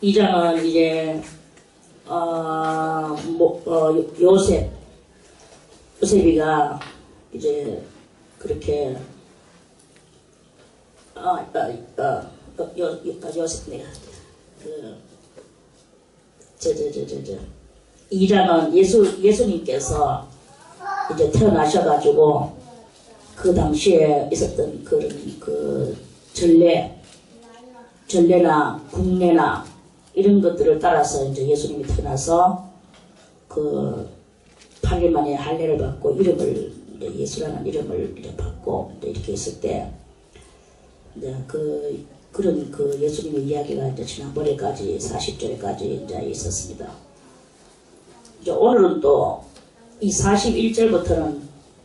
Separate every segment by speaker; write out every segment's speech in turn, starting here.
Speaker 1: 2장은 이제 요셉이가 이제 그렇게 요셉 내가 2장은 예수님께서 이제 태어나셔가지고 그 당시에 있었던 그런 그 전례나 국례나 이런 것들을 따라서 이제 예수님이 태어나서 그 8일 만에 할례를 받고 이름을 이제 예수라는 이름을 이제 받고 이제 이렇게 있을 때 이제 그런 그 예수님의 이야기가 이제 지난번에까지 40절에까지 이제 있었습니다. 이제 오늘은 또 이 41절부터는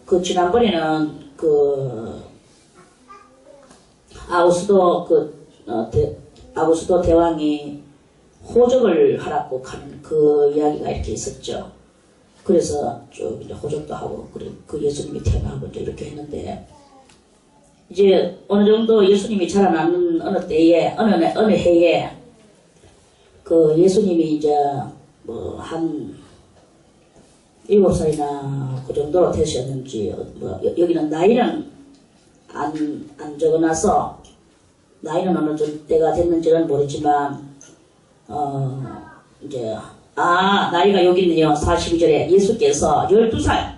Speaker 1: 그 지난번에는 그 아구스도 대왕이 호적을 하라고 하는 그 이야기가 이렇게 있었죠. 그래서 쭉 이제 호적도 하고 그 예수님이 태어나고 이제 이렇게 했는데 이제 어느 정도 예수님이 자라나는 어느 때에 어느 해에 그 예수님이 이제 뭐 한 7살이나 그 정도로 되셨는지 여기는 나이는 안 적어놔서 나이는 어느 정도 때가 됐는지는 모르지만 이제 나이가 여기 있네요. 42절에 예수께서 12살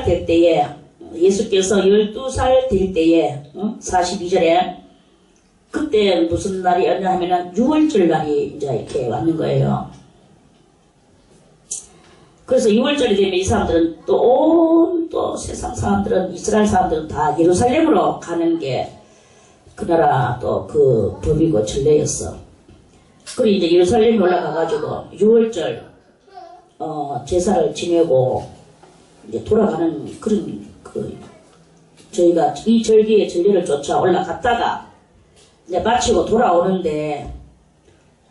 Speaker 1: 될 때에 예수께서 12살 될 때에 42절에 그때 무슨 날이었냐 하면은 6월절 날이 이제 이렇게 왔는 거예요. 그래서 6월절이 되면 이 사람들은 또 세상 사람들은 이스라엘 사람들은 다 예루살렘으로 가는 게 그 나라 또 그 법이고 전례였어. 그리고 이제 예루살렘에 올라가가지고 6월절 제사를 지내고 이제 돌아가는 그런 저희가 이 절기의 전례를 쫓아 올라갔다가 이제 마치고 돌아오는데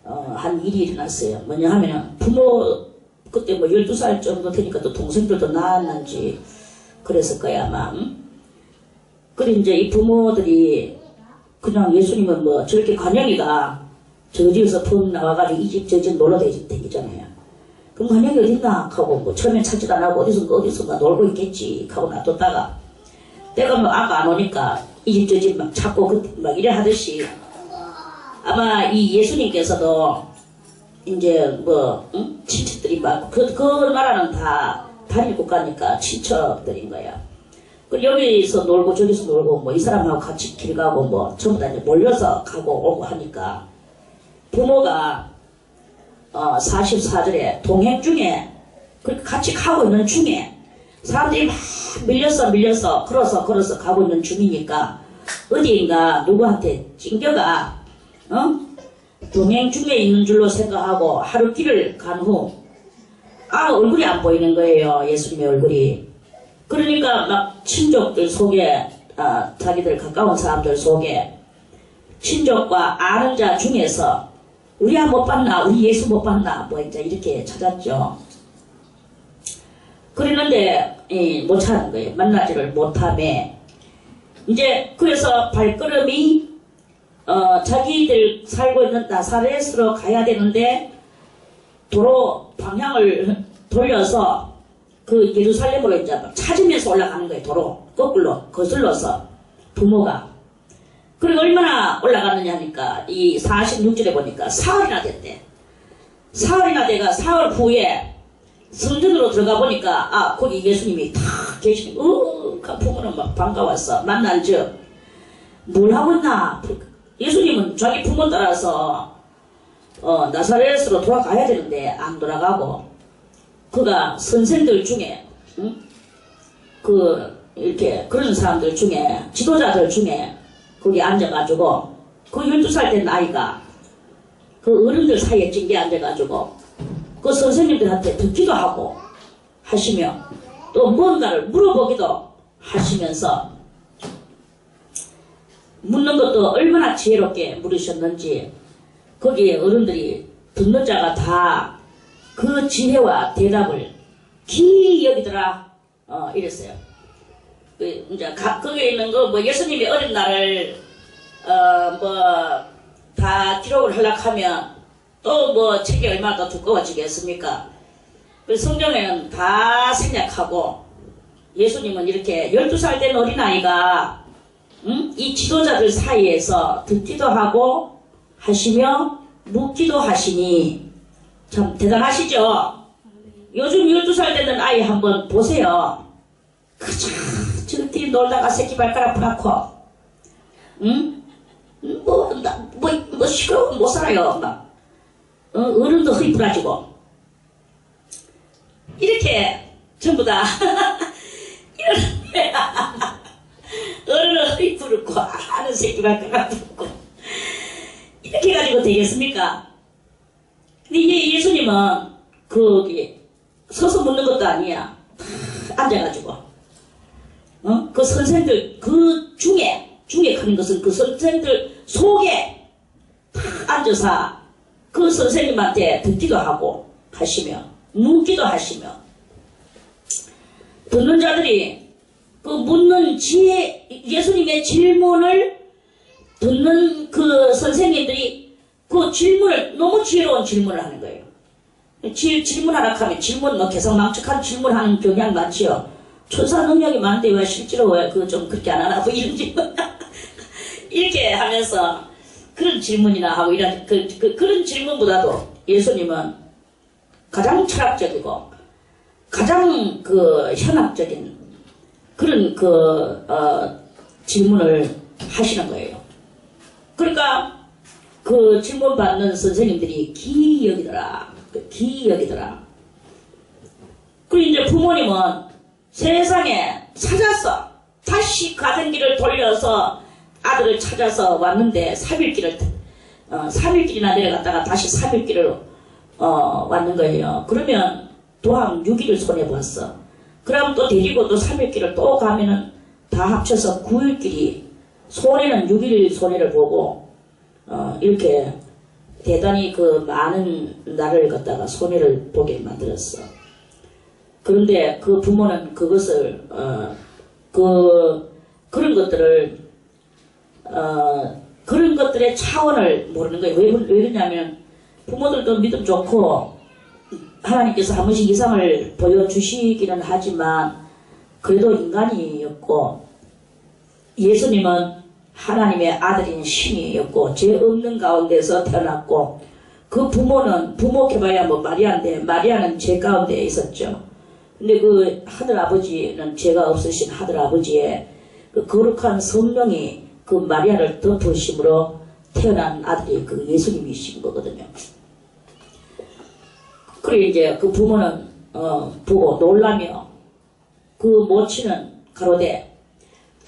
Speaker 1: 한 일이 일어났어요. 뭐냐 하면은 부모 그때 뭐 12살 정도 되니까 또 동생들도 낳았는지 그랬을 거야 아마. 그리고 이제 이 부모들이 그냥 예수님은 뭐 저렇게 관영이가 저 집에서 펑 나와가지고 이 집 저 집 놀러 다니잖아요. 그럼 관영이 어딨나 하고 뭐 처음엔 찾지도 안 하고 어디선가 놀고 있겠지 하고 놔뒀다가 내가 뭐 아까 안 오니까 이 집 저 집 막 찾고 막 이래 하듯이 아마 이 예수님께서도 이제 뭐 친척들이 막 그 나라는 다 단일 국가니까 친척들인 거야. 그 여기서 놀고 저기서 놀고 뭐 이 사람하고 같이 길 가고 뭐 전부 다 이제 몰려서 가고 오고 하니까 부모가 44절에 동행 중에 그렇게 같이 가고 있는 중에 사람들이 막 밀려서 걸어서 가고 있는 중이니까 어디인가 누구한테 찡겨가 동행 중에 있는 줄로 생각하고 하루 길을 간 후 얼굴이 안 보이는 거예요. 예수님의 얼굴이. 그러니까 막 친족들 속에 자기들 가까운 사람들 속에 친족과 아는 자 중에서 우리야 못 봤나 우리 예수 못 봤나 뭐 이제 이렇게 찾았죠. 그랬는데 못 찾는 거예요. 만나지를 못하며 이제 그래서 발걸음이 자기들 살고 있는 나사렛으로 가야 되는데 도로 방향을 돌려서 그 예루살렘으로 이제 찾으면서 올라가는 거예요. 도로 거꾸로 거슬러서 부모가. 그리고 얼마나 올라갔느냐 하니까 이 46절에 보니까 사흘이나 됐대. 사흘이나 돼가 사흘 후에 성전으로 들어가 보니까 거기 예수님이 다 계시니 그 부모는 막 반가웠어. 만난 즉 뭘 하고 있나. 예수님은 자기 부모 따라서 나사렛으로 돌아가야 되는데 안 돌아가고 그가 선생들 중에 이렇게 그런 사람들 중에 지도자들 중에 거기 앉아가지고 그 12살 된 아이가 그 어른들 사이에 찡게 앉아가지고 그 선생님들한테 듣기도 하고 하시며 또 뭔가를 물어보기도 하시면서 묻는 것도 얼마나 지혜롭게 물으셨는지 거기에 어른들이 듣는 자가 다 그 지혜와 대답을 기이 여기더라 이랬어요. 이제 거기에 있는 거 뭐 예수님이 어린 날을 다 기록을 하려고 하면 또 뭐 책이 얼마나 더 두꺼워지겠습니까? 그래서 성경에는 다 생략하고 예수님은 이렇게 12살 된 어린아이가 이 지도자들 사이에서 듣기도 하고 하시며 묻기도 하시니 참 대단하시죠? 요즘 12살 되는 아이 한번 보세요. 그저 저렇게 놀다가 새끼 발가락 부라고 뭐 시끄러우면 못 살아요. 막 어른도 허리 부라지고 이렇게 전부 다 이런 어른은 허리 부르고 아는 새끼 발가락 부르고 이렇게 가지고 되겠습니까? 근데 예수님은 거기 서서 묻는 것도 아니야. 앉아가지고 그 선생들 그 중에 가는 것은 그 선생들 속에 다 앉아서 그 선생님한테 듣기도 하고 하시며 묻기도 하시며 듣는 자들이 그 묻는 예수님의 질문을 듣는 그 선생님들이 그 질문을 너무 지혜로운 질문을 하는 거예요. 질문하라 하면 질문 뭐 계속 망측한 질문하는 경향 많지요. 천사 능력이 많은데 왜 실제로 왜 그 좀 그렇게 안 하나 뭐 이런 질문 이렇게 하면서 그런 질문이나 하고 이런 그런 질문보다도 예수님은 가장 철학적이고 가장 그 현학적인 그런 질문을 하시는 거예요. 그러니까 그 질문 받는 선생님들이 기이 여기더라. 기이 여기더라. 그리고 이제 부모님은 세상에 찾았어. 다시 가던 길을 돌려서 아들을 찾아서 왔는데 3일길이나 내려갔다가 다시 3일길을 왔는 거예요. 그러면 또한 6일을 손해보았어. 그럼 또 데리고 또 3일길을 또 가면은 다 합쳐서 9일길이 손해는 6일 손해를 보고 이렇게 대단히 그 많은 날을 갖다가 손해를 보게 만들었어. 그런데 그 부모는 그것을 그런 것들을 그런 것들의 차원을 모르는 거예요. 왜 그러냐면 부모들도 믿음 좋고 하나님께서 한 번씩 이상을 보여주시기는 하지만 그래도 인간이었고 예수님은 하나님의 아들인 신이었고 죄 없는 가운데서 태어났고 그 부모는 부모해봐야 뭐 마리아인데 마리아는 죄 가운데 있었죠. 근데 그 하늘아버지는 죄가 없으신 하늘아버지의 그 거룩한 성령이 그 마리아를 덮으심으로 태어난 아들이 그 예수님이신 거거든요. 그리고 이제 그 부모는 보고 놀라며 그 모친은 가로되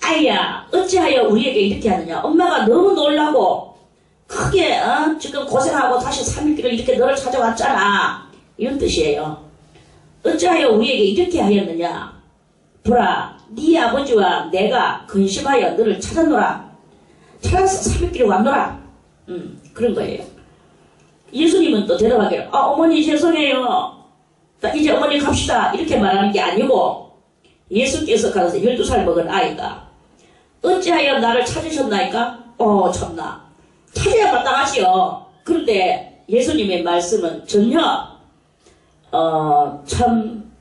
Speaker 1: 아이야 어찌하여 우리에게 이렇게 하느냐. 엄마가 너무 놀라고 크게 지금 고생하고 다시 3일길을 이렇게 너를 찾아왔잖아. 이런 뜻이에요. 어찌하여 우리에게 이렇게 하였느냐. 보라 네 아버지와 내가 근심하여 너를 찾았노라. 찾아서 3일길을 왔노라. 그런 거예요. 예수님은 또 대답하기를 어머니 죄송해요. 이제 어머니 갑시다. 이렇게 말하는 게 아니고 예수께서 가서 12살 먹은 아이가 어찌하여 나를 찾으셨나이까? 참나. 찾아야 마땅하지요. 그런데 예수님의 말씀은 전혀 참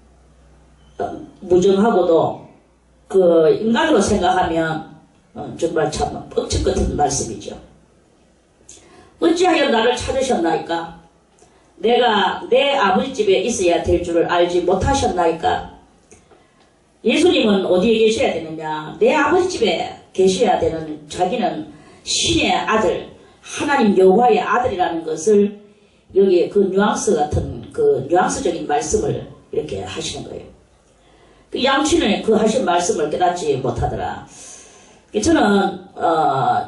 Speaker 1: 무정하고도 그 인간으로 생각하면 정말 참 뻑칠 같은 말씀이죠. 어찌하여 나를 찾으셨나이까? 내가 내 아버지 집에 있어야 될 줄을 알지 못하셨나이까? 예수님은 어디에 계셔야 되느냐? 내 아버지 집에 계셔야 되는 자기는 신의 아들, 하나님 여호와의 아들이라는 것을 여기에 그 뉘앙스 같은 그 뉘앙스적인 말씀을 이렇게 하시는 거예요. 그 양치는 그 하신 말씀을 깨닫지 못하더라. 저는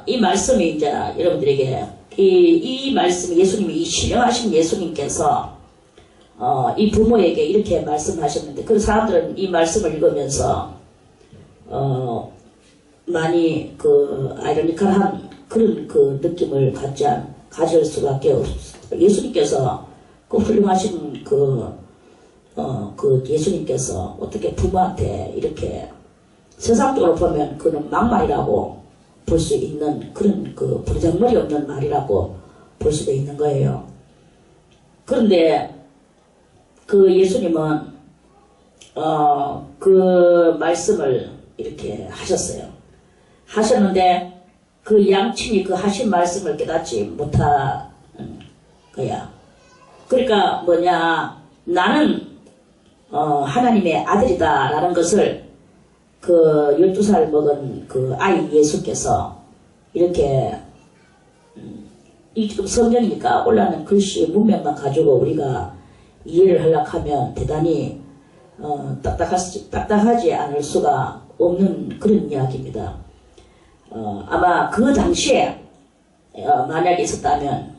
Speaker 1: 이 말씀이 이제 여러분들에게 이 말씀 예수님이 이 신령하신 예수님께서 이 부모에게 이렇게 말씀하셨는데 그 사람들은 이 말씀을 읽으면서 많이 그 아이러니컬한 그런 그 느낌을 가질 수밖에 없어요. 예수님께서 그 훌륭하신 그 예수님께서 어떻게 부모한테 이렇게 세상적으로 보면 그는 막말이라고 볼 수 있는 그런 그 버르장머리 없는 말이라고 볼 수도 있는 거예요. 그런데 그 예수님은 그 말씀을 이렇게 하셨어요. 하셨는데 그 양친이 그 하신 말씀을 깨닫지 못한 거야. 그러니까 뭐냐, 나는 하나님의 아들이다 라는 것을 그 12살 먹은 그 아이 예수께서 이렇게 이 지금 성경이니까 올라오는 글씨 문맥만 가지고 우리가 이해를 하려고 하면 대단히 딱딱하지 않을 수가 없는 그런 이야기입니다. 아마 그 당시에 만약에 있었다면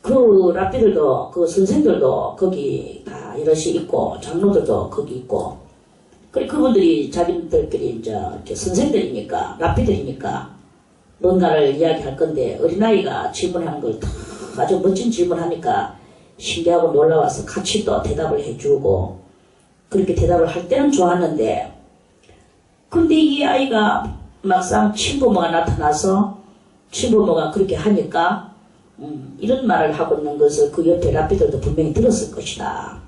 Speaker 1: 그 랍비들도 그 선생들도 거기 다 여럿이 있고 장로들도 거기 있고, 그리고 그분들이 자기들끼리 이제 이렇게 선생들이니까 랍비들이니까 뭔가를 이야기할 건데, 어린아이가 질문하는 걸 아주 멋진 질문하니까 신기하고 놀라워서 같이 또 대답을 해주고, 그렇게 대답을 할 때는 좋았는데, 근데 이 아이가 막상 친부모가 나타나서 친부모가 그렇게 하니까 이런 말을 하고 있는 것을 그 옆에 랍비들도 분명히 들었을 것이다.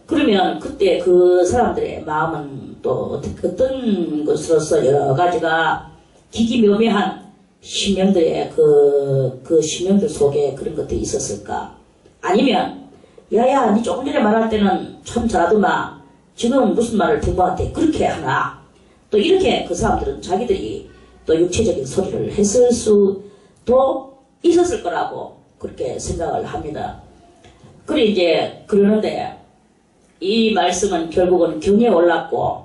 Speaker 1: 그러면 그때 그 사람들의 마음은 또 어떤 것으로서 여러 가지가 기기묘묘한 신명들의 그 신명들 속에 그런 것들이 있었을까? 아니면 야야 니 조금 전에 말할 때는 참 잘하더만 지금 무슨 말을 부모한테 그렇게 하나? 또 이렇게 그 사람들은 자기들이 또 육체적인 소리를 했을 수도 있었을 거라고 그렇게 생각을 합니다. 그래 이제 그러는데 이 말씀은 결국은 경에 올랐고,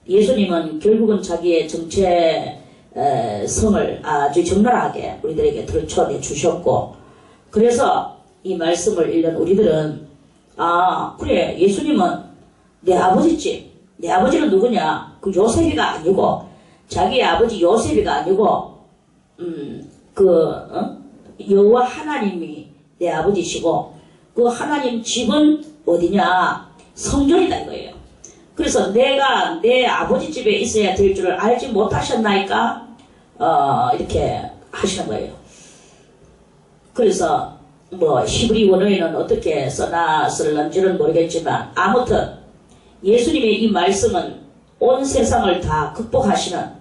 Speaker 1: 예수님은 결국은 자기의 정체성을 아주 적나라하게 우리들에게 들춰내 주셨고, 그래서 이 말씀을 읽는 우리들은 아 그래 예수님은 내 아버지지. 내 아버지는 누구냐? 그 요셉이가 아니고, 자기의 아버지 요셉이가 아니고 여호와 하나님이 내 아버지시고, 그 하나님 집은 어디냐? 성전이다 이거예요. 그래서 내가 내 아버지 집에 있어야 될 줄을 알지 못하셨나이까? 이렇게 하시는 거예요. 그래서 뭐 히브리 원어에는 어떻게 써놨을는지는 모르겠지만, 아무튼 예수님의 이 말씀은 온 세상을 다 극복하시는,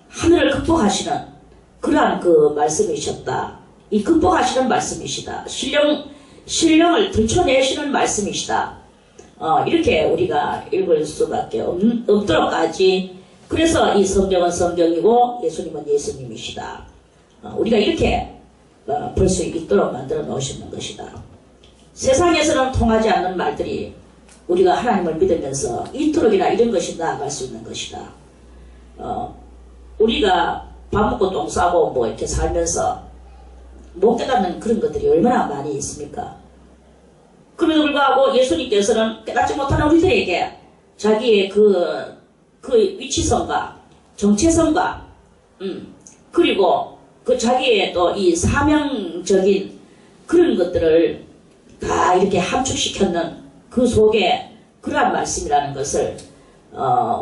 Speaker 1: 하늘을 극복하시는 그러한 그 말씀이셨다. 이 극복하시는 말씀이시다. 신령을 들춰내시는 말씀이시다. 이렇게 우리가 읽을 수밖에 없도록까지, 그래서 이 성경은 성경이고 예수님은 예수님이시다. 우리가 이렇게 볼 수 있도록 만들어 놓으시는 것이다. 세상에서는 통하지 않는 말들이 우리가 하나님을 믿으면서 이토록이나 이런 것이 나아갈 수 있는 것이다. 우리가 밥 먹고 똥 싸고 뭐 이렇게 살면서 못 깨닫는 그런 것들이 얼마나 많이 있습니까? 그럼에도 불구하고 예수님께서는 깨닫지 못하는 우리들에게 자기의 그 위치성과 정체성과 그리고 그 자기의 또 이 사명적인 그런 것들을 다 이렇게 함축시켰는 그 속에 그러한 말씀이라는 것을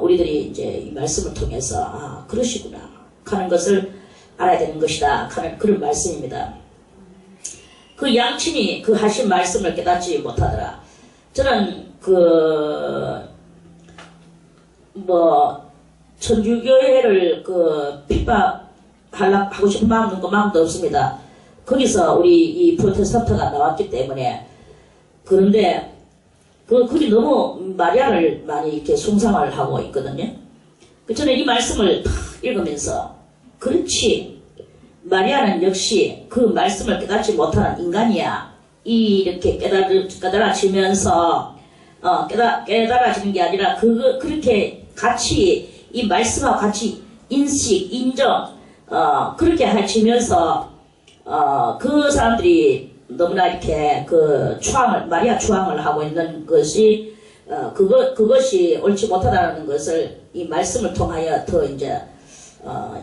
Speaker 1: 우리들이 이제 이 말씀을 통해서 아 그러시구나 하는 것을 알아야 되는 것이다 하는 그런 말씀입니다. 그 양친이 그 하신 말씀을 깨닫지 못하더라. 저는 천주교회를 핍박하고 싶은 마음도 없습니다. 거기서 우리 이 프로테스탄트가 나왔기 때문에. 그런데 거기 너무 마리아를 많이 이렇게 숭상을 하고 있거든요. 저는 이 말씀을 탁 읽으면서 그렇지, 마리아는 역시 그 말씀을 깨닫지 못하는 인간이야. 이렇게 깨달아지면서 깨달아지는 게 아니라 그렇게 같이 이 말씀하고 같이 인식, 인정 그렇게 하시면서 그 사람들이 너무나 이렇게 마리아 추앙을 하고 있는 것이 그것이 옳지 못하다는 것을 이 말씀을 통하여 더 이제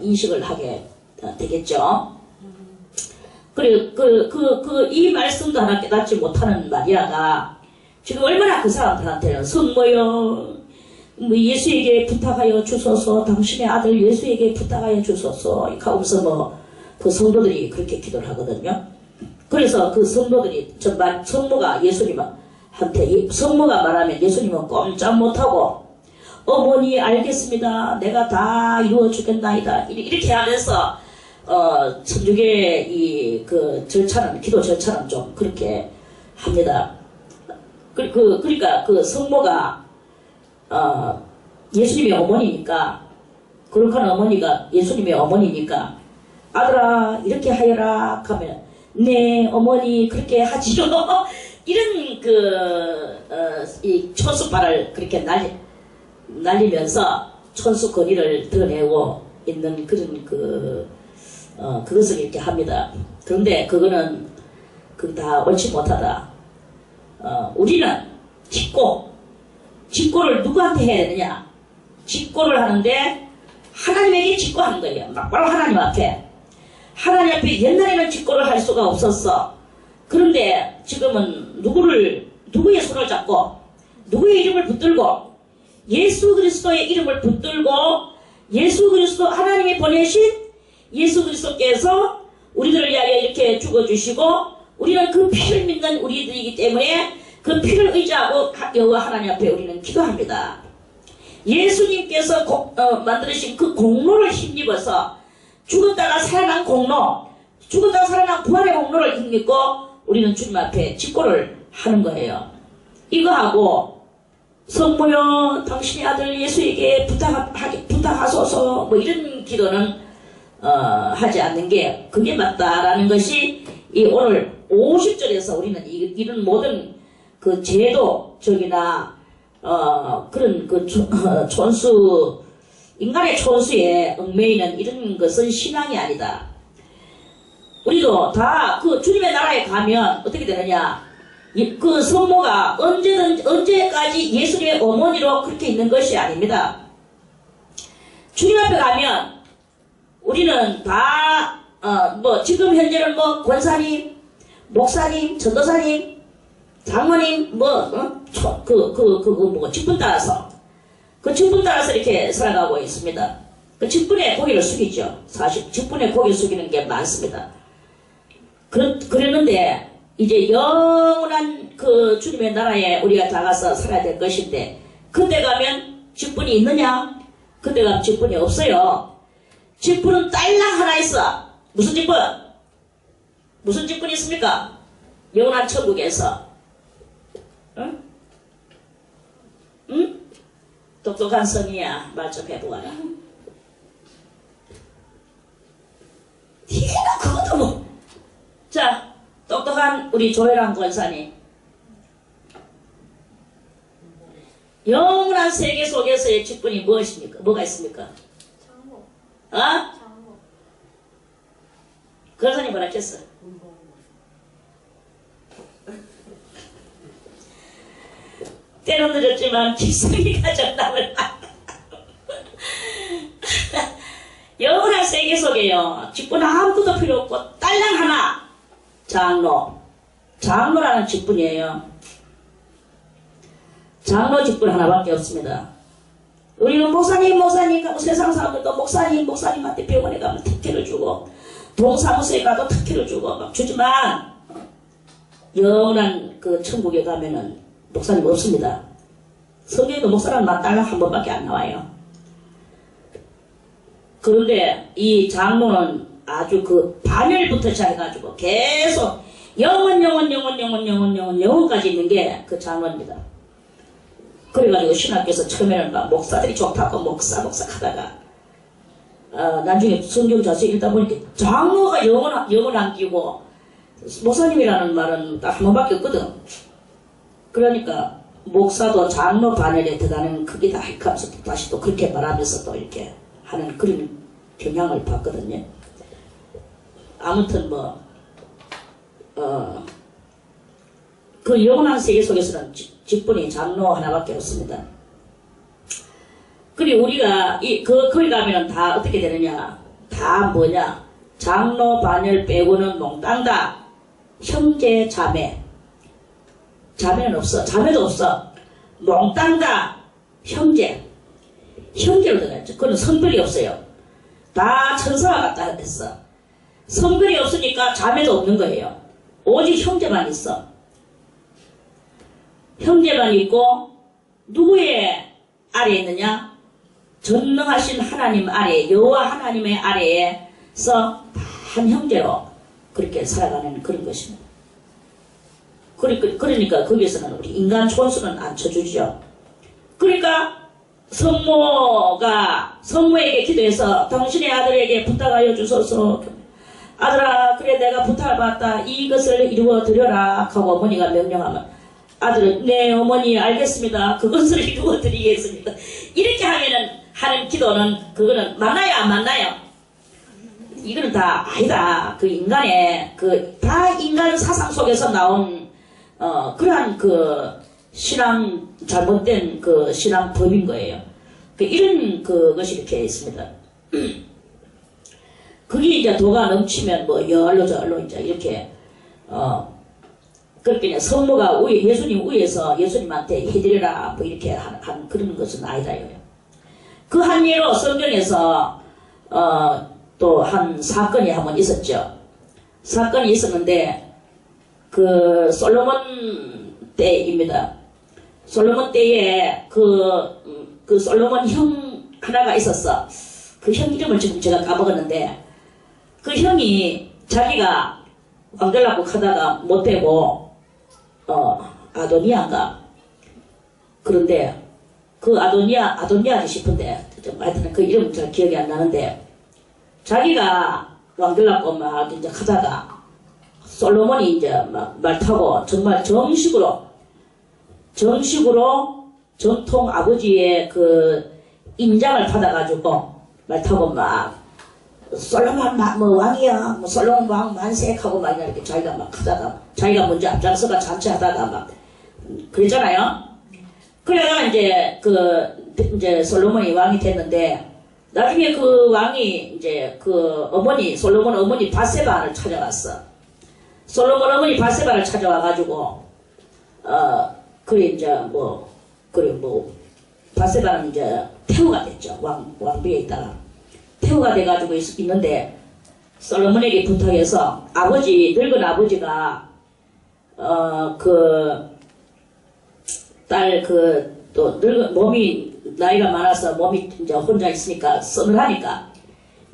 Speaker 1: 인식을 하게 되겠죠. 그리고 이 말씀도 하나 깨닫지 못하는 마리아가 지금 얼마나 그 사람들한테는 성모여 뭐 예수에게 부탁하여 주소서, 당신의 아들 예수에게 부탁하여 주소서, 이렇게 하면서 뭐 그 성도들이 그렇게 기도를 하거든요. 그래서 그 성도들이 정말 성모가 예수님한테, 성모가 말하면 예수님은 꼼짝 못하고, 어머니 알겠습니다, 내가 다 이루어 주겠나이다, 이렇게 하면서 천주교의 그 절차는, 기도 절차는 좀 그렇게 합니다. 그러니까 그 성모가 예수님의 어머니니까, 거룩한 어머니가 예수님의 어머니니까, 아들아 이렇게 하여라 하면, 네 어머니 그렇게 하지요. 이런 이 촌수발을 그렇게 날리면서 촌수 거리를 드러내고 있는 그런 그것을 이렇게 합니다. 그런데 그거는 다 옳지 못하다. 우리는 직고를 누구한테 해야 되느냐? 직고를 하는데 하나님에게 직고하는 거예요. 막바로 하나님 앞에. 하나님 앞에 옛날에는 직고를 할 수가 없었어. 그런데 지금은 누구의 손을 잡고 누구의 이름을 붙들고 예수 그리스도의 이름을 붙들고 예수 그리스도, 하나님이 보내신 예수 그리스도께서 우리들을 위하여 이렇게 죽어주시고 우리는 그 피를 믿는 우리들이기 때문에 그 피를 의지하고 여호와 하나님 앞에 우리는 기도합니다. 예수님께서 만드신 그 공로를 힘입어서 죽었다가 살아난 공로, 죽었다가 살아난 부활의 공로를 힘입고 우리는 주님 앞에 직고를 하는 거예요. 이거하고 성모여 당신의 아들 예수에게 부탁하소서 뭐 이런 기도는 하지 않는 게 그게 맞다라는 것이 이 오늘 50절에서 우리는 이런 모든 그 제도적이나 그런 그 촌수, 인간의 촌수에 얽매이는 이런 것은 신앙이 아니다. 우리도 다 그 주님의 나라에 가면 어떻게 되느냐? 그 성모가 언제까지 예수님의 어머니로 그렇게 있는 것이 아닙니다. 주님 앞에 가면 우리는 다 뭐 지금 현재는 뭐 권사님, 목사님, 전도사님, 장모님 직분 따라서 그 직분 따라서 이렇게 살아가고 있습니다. 그 직분에 고개를 숙이죠. 사실 직분에 고개 숙이는 게 많습니다. 그랬는데 이제 영원한 그 주님의 나라에 우리가 다가서 살아야 될 것인데 그때 가면 직분이 있느냐? 그때 가면 직분이 없어요. 직분은 딸랑 하나 있어. 무슨 직분? 무슨 직분이 있습니까? 영원한 천국에서. 응? 응? 똑똑한 성이야. 말 좀 해보아라. 니가 그것도 뭐. 자, 똑똑한 우리 조혜란 권사님. 영원한 세계 속에서의 직분이 무엇입니까? 뭐가 있습니까?
Speaker 2: 장모.
Speaker 1: 어?
Speaker 2: 장모.
Speaker 1: 권사님 뭐라 했겠어? 때는 늦었지만 기성이가 정답을 영원한 세계 속에요. 직분 아무것도 필요 없고 딸랑 하나. 장로라는 직분이에요. 장로 직분 하나밖에 없습니다. 우리는 목사님 하고 세상 사람들도 목사님한테 병원에 가면 특혜를 주고 동사무소에 가도 특혜를 주고 막 주지만 영원한 그 천국에 가면은 목사님 없습니다. 성경에도 목사라는 말 딸랑 한 번밖에 안 나와요. 그런데 이 장로는 아주 그 반열부터 시작해가지고 계속 영원까지 있는 게 그 장로입니다. 그래가지고 신학교에서 처음에는 막 목사들이 좋다고 목사 하다가 나중에 성경 자세히 읽다 보니까 장로가 영원한 끼고 목사님이라는 말은 딱 한 번밖에 없거든. 그러니까 목사도 장로 반열에 들어가는 크기다 하면서 다시 또 그렇게 말하면서 또 이렇게 하는 그런 경향을 봤거든요. 아무튼 그 영원한 세계 속에서는 직분이 장로 하나밖에 없습니다. 그리고 우리가 거기 가면은 다 어떻게 되느냐? 다 뭐냐? 장로 반열 빼고는 몽땅 다 형제 자매. 자매는 없어. 자매도 없어. 몽땅 다 형제. 형제로 들어갔죠. 그는 성별이 없어요. 다 천사와 같다 했어. 성별이 없으니까 자매도 없는 거예요. 오직 형제만 있어. 형제만 있고 누구의 아래에 있느냐? 전능하신 하나님 아래, 여호와 하나님의 아래에서 한 형제로 그렇게 살아가는 그런 것입니다. 그러니까 거기에서는 우리 인간 촌수는 안 쳐주죠. 그러니까 성모에게 기도해서 당신의 아들에게 부탁하여 주소서. 아들아, 그래 내가 부탁을 받았다. 이것을 이루어 드려라 하고 어머니가 명령하면 아들은 네 어머니 알겠습니다. 그것을 이루어 드리겠습니다. 이렇게 하는 기도는 그거는 맞나요 안 맞나요? 이거는 다 아니다. 그 인간의 다 인간 사상 속에서 나온 그러한 신앙 잘못된 신앙 법인 거예요. 이런 것이 이렇게 있습니다. 그게 이제 도가 넘치면 뭐 여알로 저알로 이제 이렇게 그렇게 성모가 예수님 위에서 예수님한테 해드려라 뭐 이렇게 한 그런 것은 아니다 이거예요. 그 한 예로 성경에서 또 한 사건이 한번 있었죠. 사건이 있었는데 그 솔로몬 때입니다. 솔로몬 때에 그 솔로몬 형 하나가 있었어. 그 형 이름을 지금 제가 까먹었는데 그 형이 자기가 왕 되려고 하다가 못되고 아도니아인가 그런데 그 아도니아지 싶은데 하여튼 그 이름은 잘 기억이 안 나는데 자기가 왕 되려고 막 이제 하다가 솔로몬이 이제 막 말 타고 정말 정식으로 전통 아버지의 그 인장을 받아가지고 말 타고 막 솔로몬 뭐 왕이야 뭐 솔로몬 왕 만세하고 막 이렇게 자기가 막 하다가 자기가 먼저 앞장서가 잔치하다가 막 그랬잖아요. 그러다가 이제 솔로몬이 왕이 됐는데 나중에 그 왕이 이제 그 솔로몬 어머니 바세바를 찾아갔어. 솔로몬 어머니 바세바를 찾아와가지고 바세바는 이제 태후가 됐죠. 왕비에 있다가 태후가 돼가지고 있는데 솔로몬에게 부탁해서 늙은 아버지가 또 늙은 몸이 나이가 많아서 몸이 이제 혼자 있으니까 서늘하니까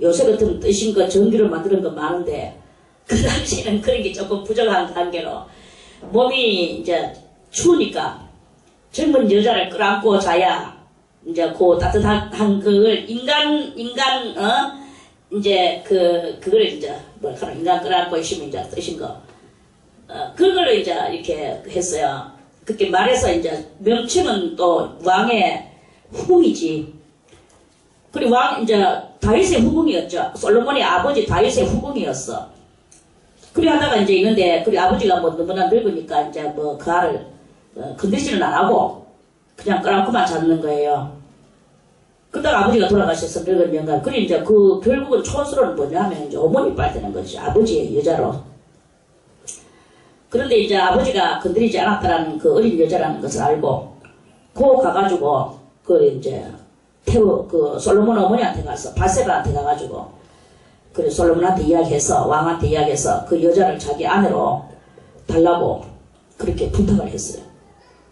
Speaker 1: 요새 같은 뜨신 거 전기로 만드는 거 많은데 그 당시에는 그런 게 조금 부족한 관계로 몸이 이제 추우니까 젊은 여자를 끌어안고 자야 이제 그 따뜻한 그걸 그걸 이제 인간 끌어안고 있으면 이제 뜨신 거 그걸 이제 이렇게 했어요. 그렇게 말해서 이제 명칭은 또 왕의 후궁이지. 그리고 이제 다윗의 후궁이었죠. 솔로몬의 아버지 다윗의 후궁이었어. 그래 하다가 이제 있는데, 그리 아버지가 뭐 너무나 늙으니까 이제 뭐 그 알을 건드리지는 안 하고 그냥 끌어안고만 잡는 거예요. 그러다가 아버지가 돌아가셔서 늙은 영감. 그래 이제 결국은 촌스러운 뭐냐면 이제 어머니 빨 되는 거지. 아버지의 여자로. 그런데 이제 아버지가 건드리지 않았다라는 그 어린 여자라는 것을 알고, 가가지고, 이제, 솔로몬 어머니한테 가서, 바세바한테 가가지고, 그래, 솔로몬한테 이야기해서, 왕한테 이야기해서 그 여자를 자기 아내로 달라고 그렇게 부탁을 했어요.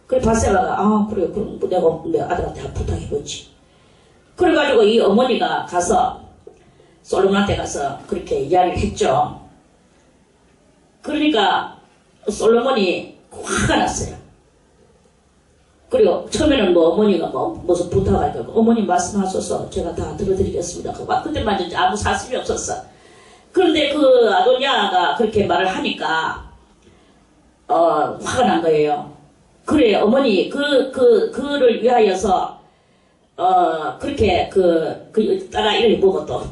Speaker 1: 그래, 바세바가, 그래, 그럼 내 아들한테 부탁해보지. 그래가지고 이 어머니가 가서, 솔로몬한테 가서 그렇게 이야기를 했죠. 그러니까, 솔로몬이 화가 났어요. 그리고 처음에는 뭐 어머니가 무슨 부탁할 거고 어머니 말씀하셔서 제가 다 들어드리겠습니다. 그때만 이제 아무 사심이 없었어. 그런데 그 아도니아가 그렇게 말을 하니까 화가 난 거예요. 그래 어머니 그를 위하여서 그렇게 따라 이름이 뭐고 또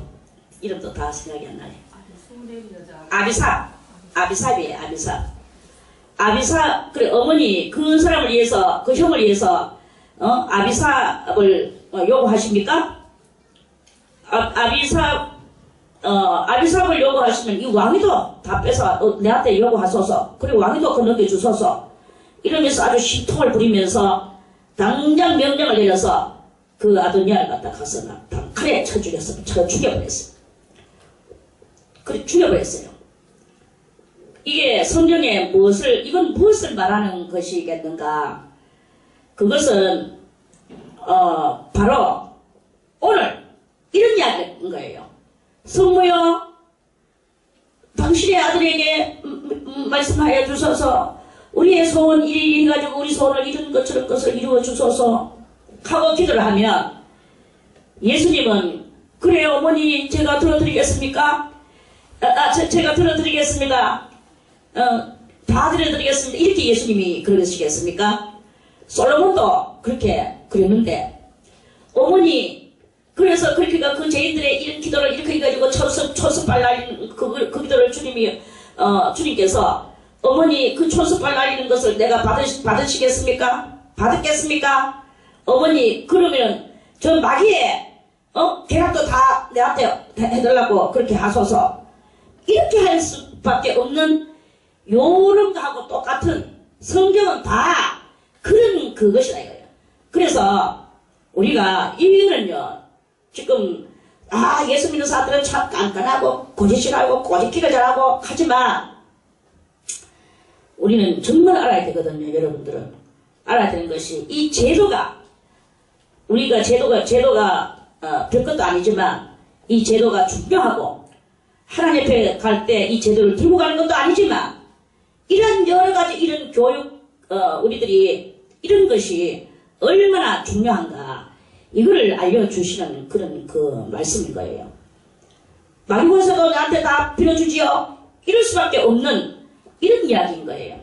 Speaker 1: 이름도 다 생각이 안 나네. 아비삽이에요. 아비삽, 그래, 어머니, 그 사람을 위해서, 그 형을 위해서, 아비삽을 요구하십니까? 아비삽을 요구하시면 이 왕위도 다 뺏어, 내한테 요구하소서. 그리고 왕위도 그 넘겨주소서. 이러면서 아주 심통을 부리면서 당장 명령을 내려서 그 아도니아를 갖다 가서 칼에 쳐 죽여버렸어요. 그래 죽여버렸어요. 이게 성경에 이건 무엇을 말하는 것이겠는가? 그것은 바로 오늘 이런 이야기인 거예요. 성모여, 당신의 아들에게 말씀하여 주소서. 우리의 소원 이리 해가지고 우리 소원을 이룬 것처럼 것을 이루어 주소서 하고 기도를 하면, 예수님은 그래요 어머니 제가 들어드리겠습니까? 제가 들어드리겠습니다. 다 들어드리겠습니다. 이렇게 예수님이 그러시겠습니까? 솔로몬도 그렇게 그랬는데, 어머니 그래서 그렇게가 그 죄인들의 이런 기도를 이렇게 해가지고 초석발 날리는 그 기도를 주님께서 어머니 그 초석발 날리는 것을 내가 받으시겠습니까? 받겠습니까? 어머니 그러면 저 마귀의 계략도 다 내한테 해달라고 그렇게 하소서. 이렇게 할 수밖에 없는 요런 거하고 똑같은, 성경은 다 그런 그것이다 이거예요. 그래서 우리가 이거는요, 지금 예수 믿는 사람들은 참 깐깐하고 고지식하고 꼬집기를 잘하고 하지만 우리는 정말 알아야 되거든요. 여러분들은 알아야 되는 것이, 이 제도가, 우리가 제도가 별것도 아니지만 이 제도가 중요하고, 하나님 앞에 갈 때 이 제도를 들고 가는 것도 아니지만, 이런 여러가지 이런 교육, 우리들이 이런 것이 얼마나 중요한가, 이거를 알려주시는 그런 그 말씀인 거예요. 마귀권세도 나한테 다 빌어주지요? 이럴 수밖에 없는 이런 이야기인 거예요.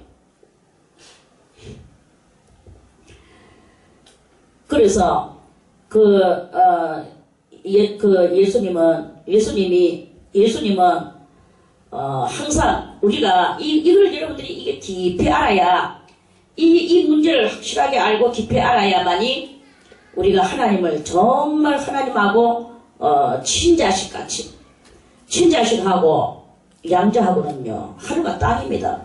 Speaker 1: 그래서 예수님은 항상 우리가 이걸 여러분들이 이게 깊이 알아야, 이 문제를 확실하게 알고 깊이 알아야만이 우리가 하나님을 정말 하나님하고 친자식하고 양자하고는요 하루가 땅입니다.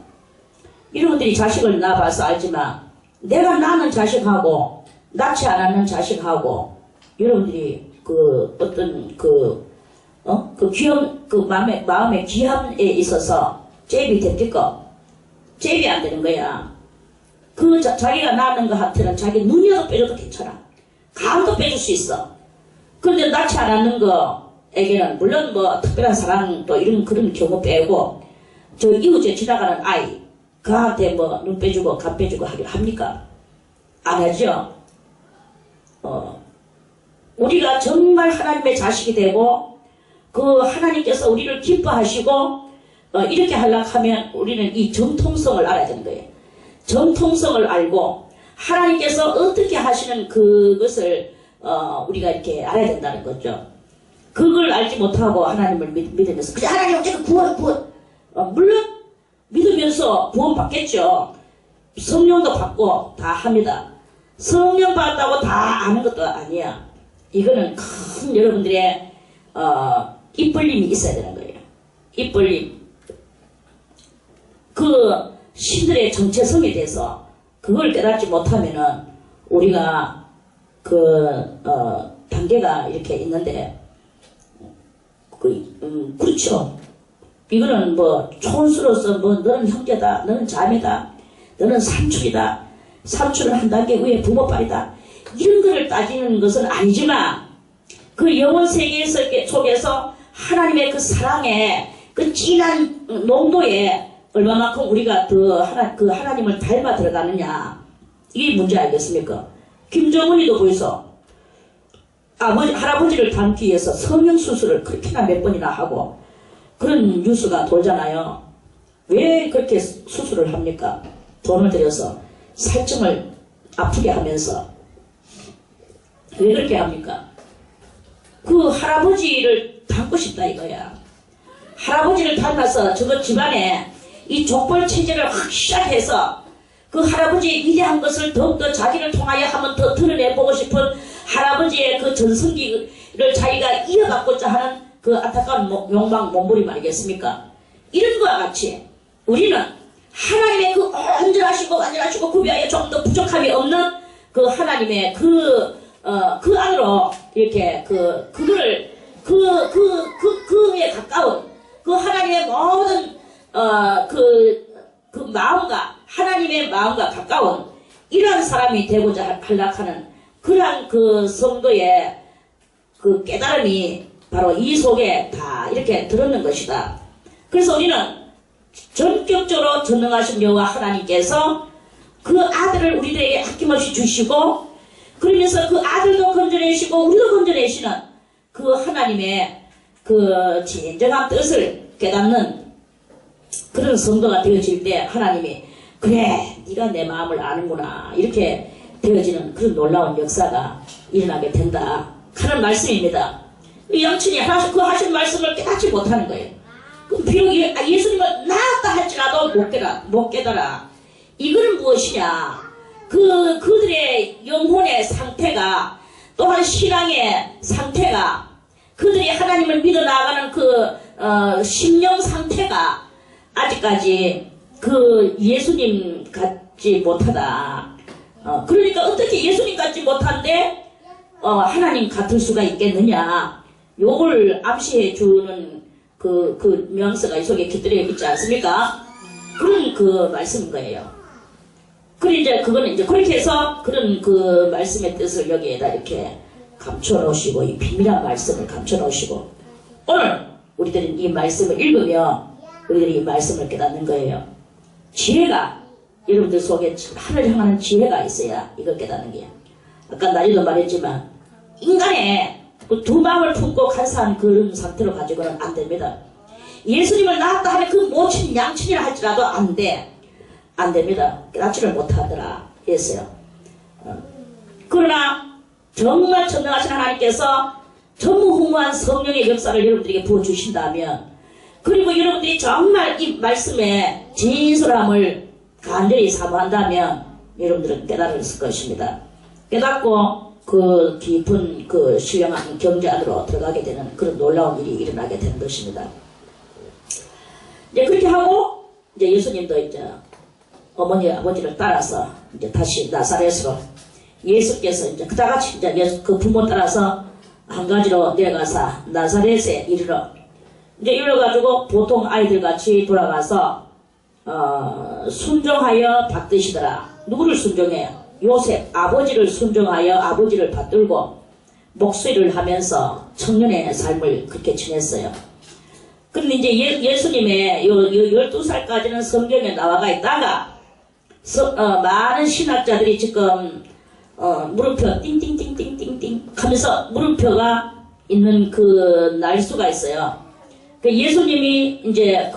Speaker 1: 여러분들이 자식을 낳아봐서 알지만, 내가 낳는 자식하고 낳지 않았는 자식하고 여러분들이 마음의 귀함에 있어서 잽이 됩니까? 잽이 안 되는 거야. 자기가 낳는 거한테는 자기 눈이라도 빼줘도 괜찮아. 감도 빼줄 수 있어. 그런데 낳지 않았는 거에게는 물론 특별한 사랑 또 이런 그런 경우 빼고, 저 이웃에 지나가는 아이 그한테 눈 빼주고 간 빼주고 합니까? 안 하죠. 우리가 정말 하나님의 자식이 되고 그 하나님께서 우리를 기뻐하시고 이렇게 하려고 하면 우리는 이 정통성을 알아야 되는 거예요. 정통성을 알고 하나님께서 어떻게 하시는 그것을 우리가 이렇게 알아야 된다는 거죠. 그걸 알지 못하고 하나님을 믿으면서 그냥 하나님 어쨌든 구원 물론 믿으면서 구원 받겠죠. 성령도 받고 다 합니다. 성령 받았다고 다 아는 것도 아니야. 이거는 큰 여러분들의 입벌림이 있어야 되는 거예요. 입벌림. 그 신들의 정체성에 대해서 그걸 깨닫지 못하면은 우리가 단계가 이렇게 있는데, 그렇죠. 이거는 촌수로서 너는 형제다, 너는 자매다, 너는 삼촌이다, 삼촌은 한 단계 위에 부모빨이다, 이런 거를 따지는 것은 아니지만, 그 영혼 세계 속에서 하나님의 그 사랑의 그 진한 농도에 얼마만큼 우리가 그 하나님을 닮아 들어가느냐, 이게 문제 아니겠습니까? 김정은이도 벌써 할아버지를 닮기 위해서 성형수술을 그렇게나 몇 번이나 하고 그런 뉴스가 돌잖아요. 왜 그렇게 수술을 합니까? 돈을 들여서 살점을 아프게 하면서 왜 그렇게 합니까? 그 할아버지를 닮고 싶다 이거야. 할아버지를 닮아서 저거 집안에 이 족벌 체제를 확실하게 해서 그 할아버지의 위대한 것을 더욱더 자기를 통하여 한번 더 드러내보고 싶은 할아버지의 그 전성기를 자기가 이어받고자 하는 그 안타까운 욕망 몸부림 아니겠습니까? 이런 거와 같이 우리는 하나님의 그 온전하시고 완전하시고 구비하여 좀 더 부족함이 없는 그 하나님의 그 그 안으로 이렇게 그에 가까운 그 하나님의 모든 그 마음과 하나님의 마음과 가까운 이러한 사람이 되고자 하는 그러한 그 성도의 그 깨달음이 바로 이 속에 다 이렇게 들었는 것이다. 그래서 우리는 전격적으로 전능하신 여호와 하나님께서 그 아들을 우리들에게 아낌없이 주시고, 그러면서 그 아들도 건져내시고 우리도 건져내시는 그 하나님의 그 진정한 뜻을 깨닫는 그런 성도가 되어질 때 하나님이 그래 네가 내 마음을 아는구나 이렇게 되어지는 그런 놀라운 역사가 일어나게 된다 하는 말씀입니다. 이 양친이 그 하신 말씀을 깨닫지 못하는 거예요. 비록 예수님을 나았다 할지라도 못 깨달아. 이거는 무엇이냐? 그들의 영혼의 상태가, 또한 신앙의 상태가, 그들이 하나님을 믿어 나가는 그 심령 상태가 아직까지 그 예수님 같지 못하다. 그러니까 어떻게 예수님 같지 못한데 하나님 같을 수가 있겠느냐? 요걸 암시해 주는 그 뉘앙스가 이 속에 깃들여 있지 않습니까? 그런 그 말씀인 거예요. 그거는 이제 그렇게 해서 그런 그 말씀의 뜻을 여기에다 이렇게 감춰놓으시고, 이 비밀한 말씀을 감춰놓으시고, 오늘 우리들은 이 말씀을 읽으며 우리들이 이 말씀을 깨닫는 거예요. 지혜가, 여러분들 속에 하늘을 향하는 지혜가 있어야 이걸 깨닫는 게. 아까 낮에도 말했지만 인간의 그 두 마음을 품고 간사한 그런 상태로 가지고는 안 됩니다. 예수님을 낳았다 하면 그 모친 양친이라 할지라도 안 돼. 안 됩니다. 깨닫지를 못하더라 했어요. 그러나 정말 전능하신 하나님께서 전무후무한 성령의 역사를 여러분들에게 부어주신다면, 그리고 여러분들이 정말 이 말씀의 진솔함을 간절히 사모한다면 여러분들은 깨달을 것입니다. 깨닫고 그 깊은 그 신령한 경제 안으로 들어가게 되는 그런 놀라운 일이 일어나게 되는 것입니다. 이제 그렇게 하고 이제 예수님도 이제 어머니 아버지를 따라서 이제 다시 나사렛으로, 예수께서 이제 그다같이 이제 그 부모 따라서 한 가지로 내려가서 나사렛에 이르러, 이제 이래가지고 보통 아이들 같이 돌아가서 순종하여 받드시더라. 누구를 순종해요? 요셉 아버지를 순종하여 아버지를 받들고 목소리를 하면서 청년의 삶을 그렇게 지냈어요. 그런데 이제 예수님의 12살까지는 성경에 나와가 있다가 많은 신학자들이 지금 물음표 띵띵띵띵띵띵 하면서 물음표가 있는 그 날수가 있어요. 그 예수님이 이제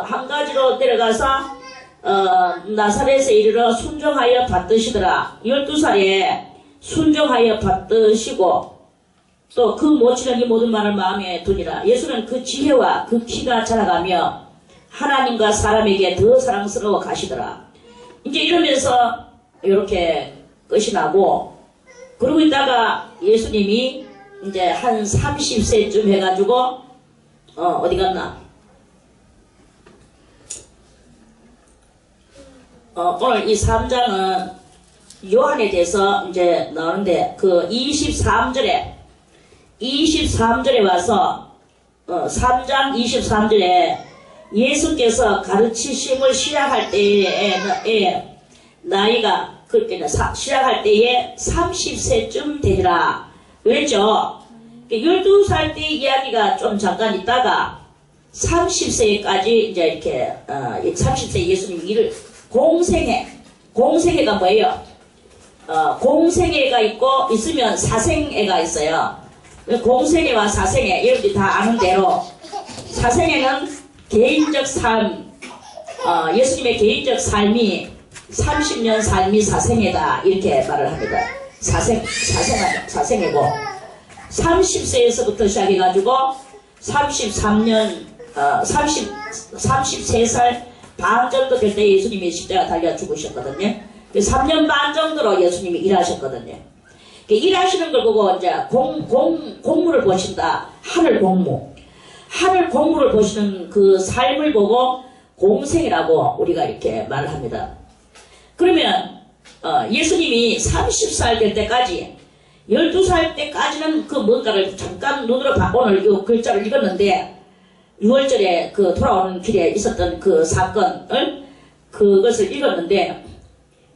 Speaker 1: 한 가지로 내려가서 나사렛에 이르러 순종하여 받드시더라. 12살에 순종하여 받드시고, 또 그 모치는 이 모든 말을 마음에 두니라. 예수는 그 지혜와 그 키가 자라가며 하나님과 사람에게 더 사랑스러워 가시더라. 이제 이러면서 이렇게 끝이 나고, 그러고 있다가 예수님이 이제 한 30세쯤 해가지고 어디 갔나? 오늘 이 3장은 요한에 대해서 이제 나오는데, 그 23절에 와서 3장 23절에 예수께서 가르치심을 시작할 때에 나이가 그때는 시작할 때에 30세쯤 되리라. 왜죠? 12살 때 이야기가 좀 잠깐 있다가 30세까지 이제 이렇게 30세 예수님 일을 공생애가 뭐예요? 공생애가 있으면 사생애가 있어요. 공생애와 사생애, 여러분들이 다 아는 대로 사생애는 개인적 삶, 예수님의 개인적 삶이 30년 삶이 사생애다 이렇게 말을 합니다. 사생애고, 30세에서부터 시작해가지고 33살 반 정도 될 때 예수님이 십자가 달려 죽으셨거든요. 3년 반 정도로 예수님이 일하셨거든요. 일하시는 걸 보고 이제 공무를 보신다. 하늘 공무를 보시는 그 삶을 보고 공생이라고 우리가 이렇게 말을 합니다. 그러면 예수님이 30살 될 때까지 12살 때까지는 그 뭔가를 잠깐 눈으로 오늘 이 글자를 읽었는데 6월절에 그 돌아오는 길에 있었던 그 사건을 그것을 읽었는데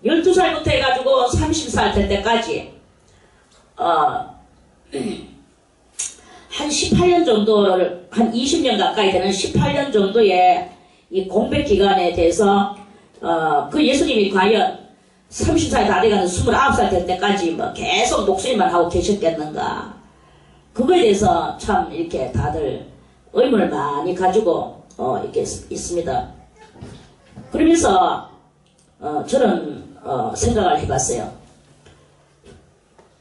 Speaker 1: 12살부터 해가지고 30살 될 때까지 한 18년 정도를 한 20년 가까이 되는 18년 정도의 이 공백 기간에 대해서 그 예수님이 과연 30살 다 돼가는 29살 될 때까지 뭐 계속 목소리만 하고 계셨겠는가 그거에 대해서 참 이렇게 다들 의문을 많이 가지고 이렇게 있습니다. 그러면서 저는 생각을 해봤어요.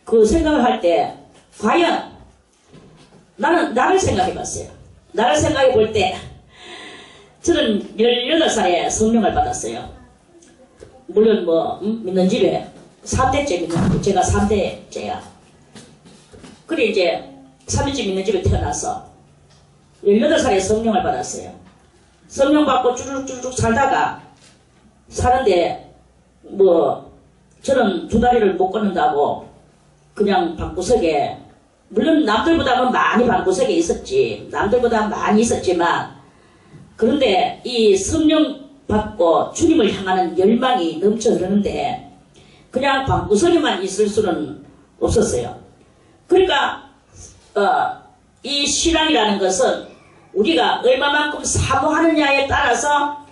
Speaker 1: 그 생각을 할 때 과연 나를 생각해봤어요. 나를 생각해볼 때 저는 18살에 성령을 받았어요. 물론 뭐 믿는 집에 3대째 믿는 제가 3대째야. 그래 이제 3대째 믿는 집에 태어나서 18살에 성령을 받았어요. 성령 받고 쭈룩쭈룩 살다가 사는데 뭐 저는 2다리를 못 걷는다고 그냥 방구석에 물론 남들보다는 많이 방구석에 있었지. 남들보다 많이 있었지만 그런데 이 성령 받고 주님을 향하는 열망이 넘쳐 흐르는데 그냥 방구석에만 있을 수는 없었어요. 그러니까 이 신앙이라는 것은 우리가 얼마만큼 사모하느냐에 따라서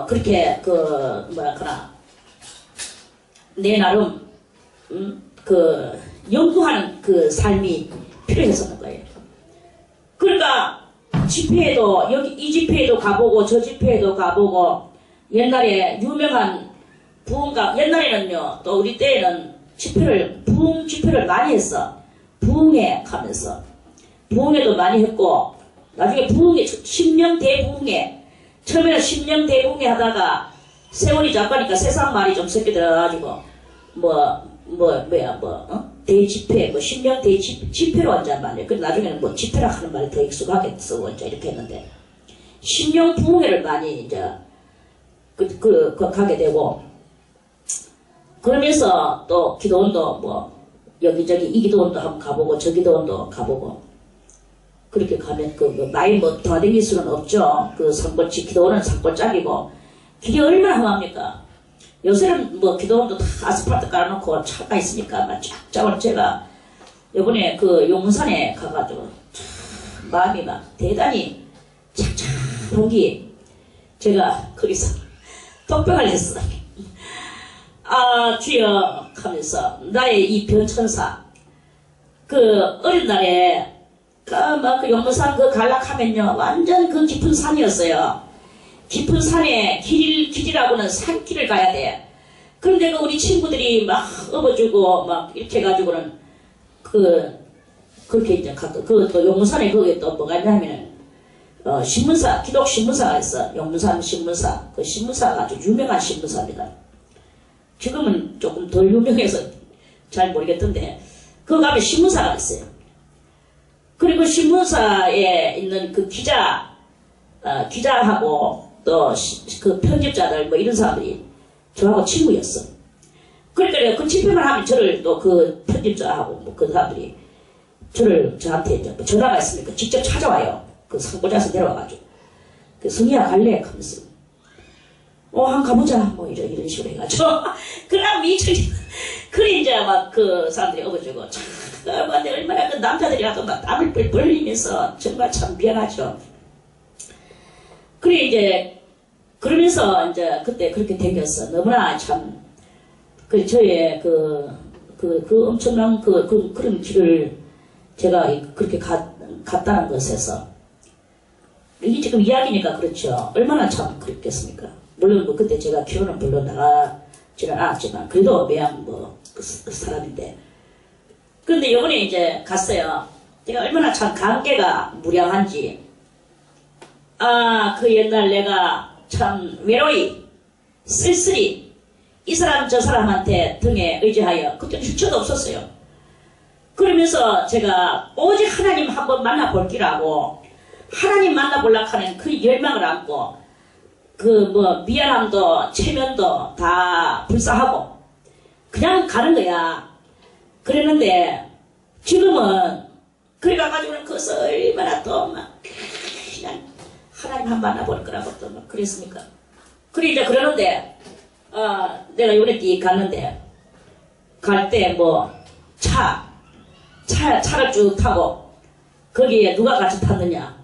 Speaker 1: 그렇게 그 뭐랄까나 내 나름 그 연구하는 그 삶이 필요했었는 거예요. 그러니까 집회에도 여기 이 집회에도 가보고 저 집회에도 가보고 옛날에 유명한 부흥가 옛날에는요 또 우리 때에는 집회를 부흥 집회를 많이 했어. 부흥회 하면서 부흥회도 많이 했고 나중에 부흥회 신명 대부흥회 처음에는 신명 대부흥회 하다가 세월이 자빠니까 세상 말이 좀 섞여 들어가지고 대집회, 신명 대집회로 한잔 말이에요. 그래서 나중에는 뭐 집회라 하는 말이 더 익숙하게 쓰고 이제 이렇게 했는데, 신명 부흥회를 많이 이제, 가게 되고, 그러면서 또 기도원도 뭐, 여기저기 이 기도원도 한번 가보고, 저 기도원도 가보고, 그렇게 가면 많이 뭐 더댕길 수는 없죠. 산골치 기도원은 산골짜기고, 길이 얼마나 험합니까? 요새는 뭐 기도원도 다 아스팔트 깔아놓고 차가 있으니까 막 쫙쫙을 제가 요번에 용산에 가가지고 마음이 막 대단히 착착한 게 제가 거기서 독백을 했어. 아 주여 하면서 나의 이 변천사 어린 날에 용산 갈락하면요 완전 깊은 산이었어요. 깊은 산에 길이라고는 산길을 가야 돼. 그런데 우리 친구들이 막 업어주고 막 이렇게 해가지고는 그렇게 이제 또 용산에 거기에 또 뭐가 있냐면은 신문사 기독 신문사가 있어. 용산 신문사. 그 신문사가 아주 유명한 신문사입니다. 지금은 조금 덜 유명해서 잘 모르겠던데 거기 가면 신문사가 있어요. 그리고 신문사에 있는 그 기자하고 또 편집자들 뭐 이런 사람들이 저하고 친구였어. 그러니까 그 집회만 하면 저를 또 그 편집자하고 뭐 그 사람들이 저한테 이제 뭐 전화가 있으니까 직접 찾아와요. 산골에서 내려와가지고 성희야 갈래? 하면서 한번 가보자 뭐 이런 식으로 해가지고 그럼 그래 이제 막 사람들이 업어주고 참 얼마나 남자들이 와서 막 땀을 뻘뻘 흘리면서 정말 참 미안하죠. 그래 이제 그러면서 이제 그때 그렇게 댕겼어. 너무나 참 저의 엄청난 그런 길을 제가 그렇게 갔다는 것에서 이게 지금 이야기니까 그렇죠. 얼마나 참 그랬겠습니까. 물론 뭐 그때 제가 기도는 별로 나가지는 않았지만 그래도 매양 그 사람인데 그런데 이번에 이제 갔어요. 제가 얼마나 참 관계가 무량한지 그 옛날 내가 참 외로이 쓸쓸히 이 사람 저 사람한테 등에 의지하여 그때는 슈처도 없었어요. 그러면서 제가 오직 하나님 한번 만나볼기라고 하나님 만나보려고 하는 그 열망을 안고 미안함도 체면도 다 불사하고 그냥 가는 거야. 그랬는데 지금은 그래가지고는 그것을 얼마나 또 막 그냥 하나님 한 만나볼 거라고 또 막 그랬습니까? 그래 이제 그러는데 내가 요번에 띠 갔는데 갈 때 뭐 차를 쭉 타고 거기에 누가 같이 탔느냐?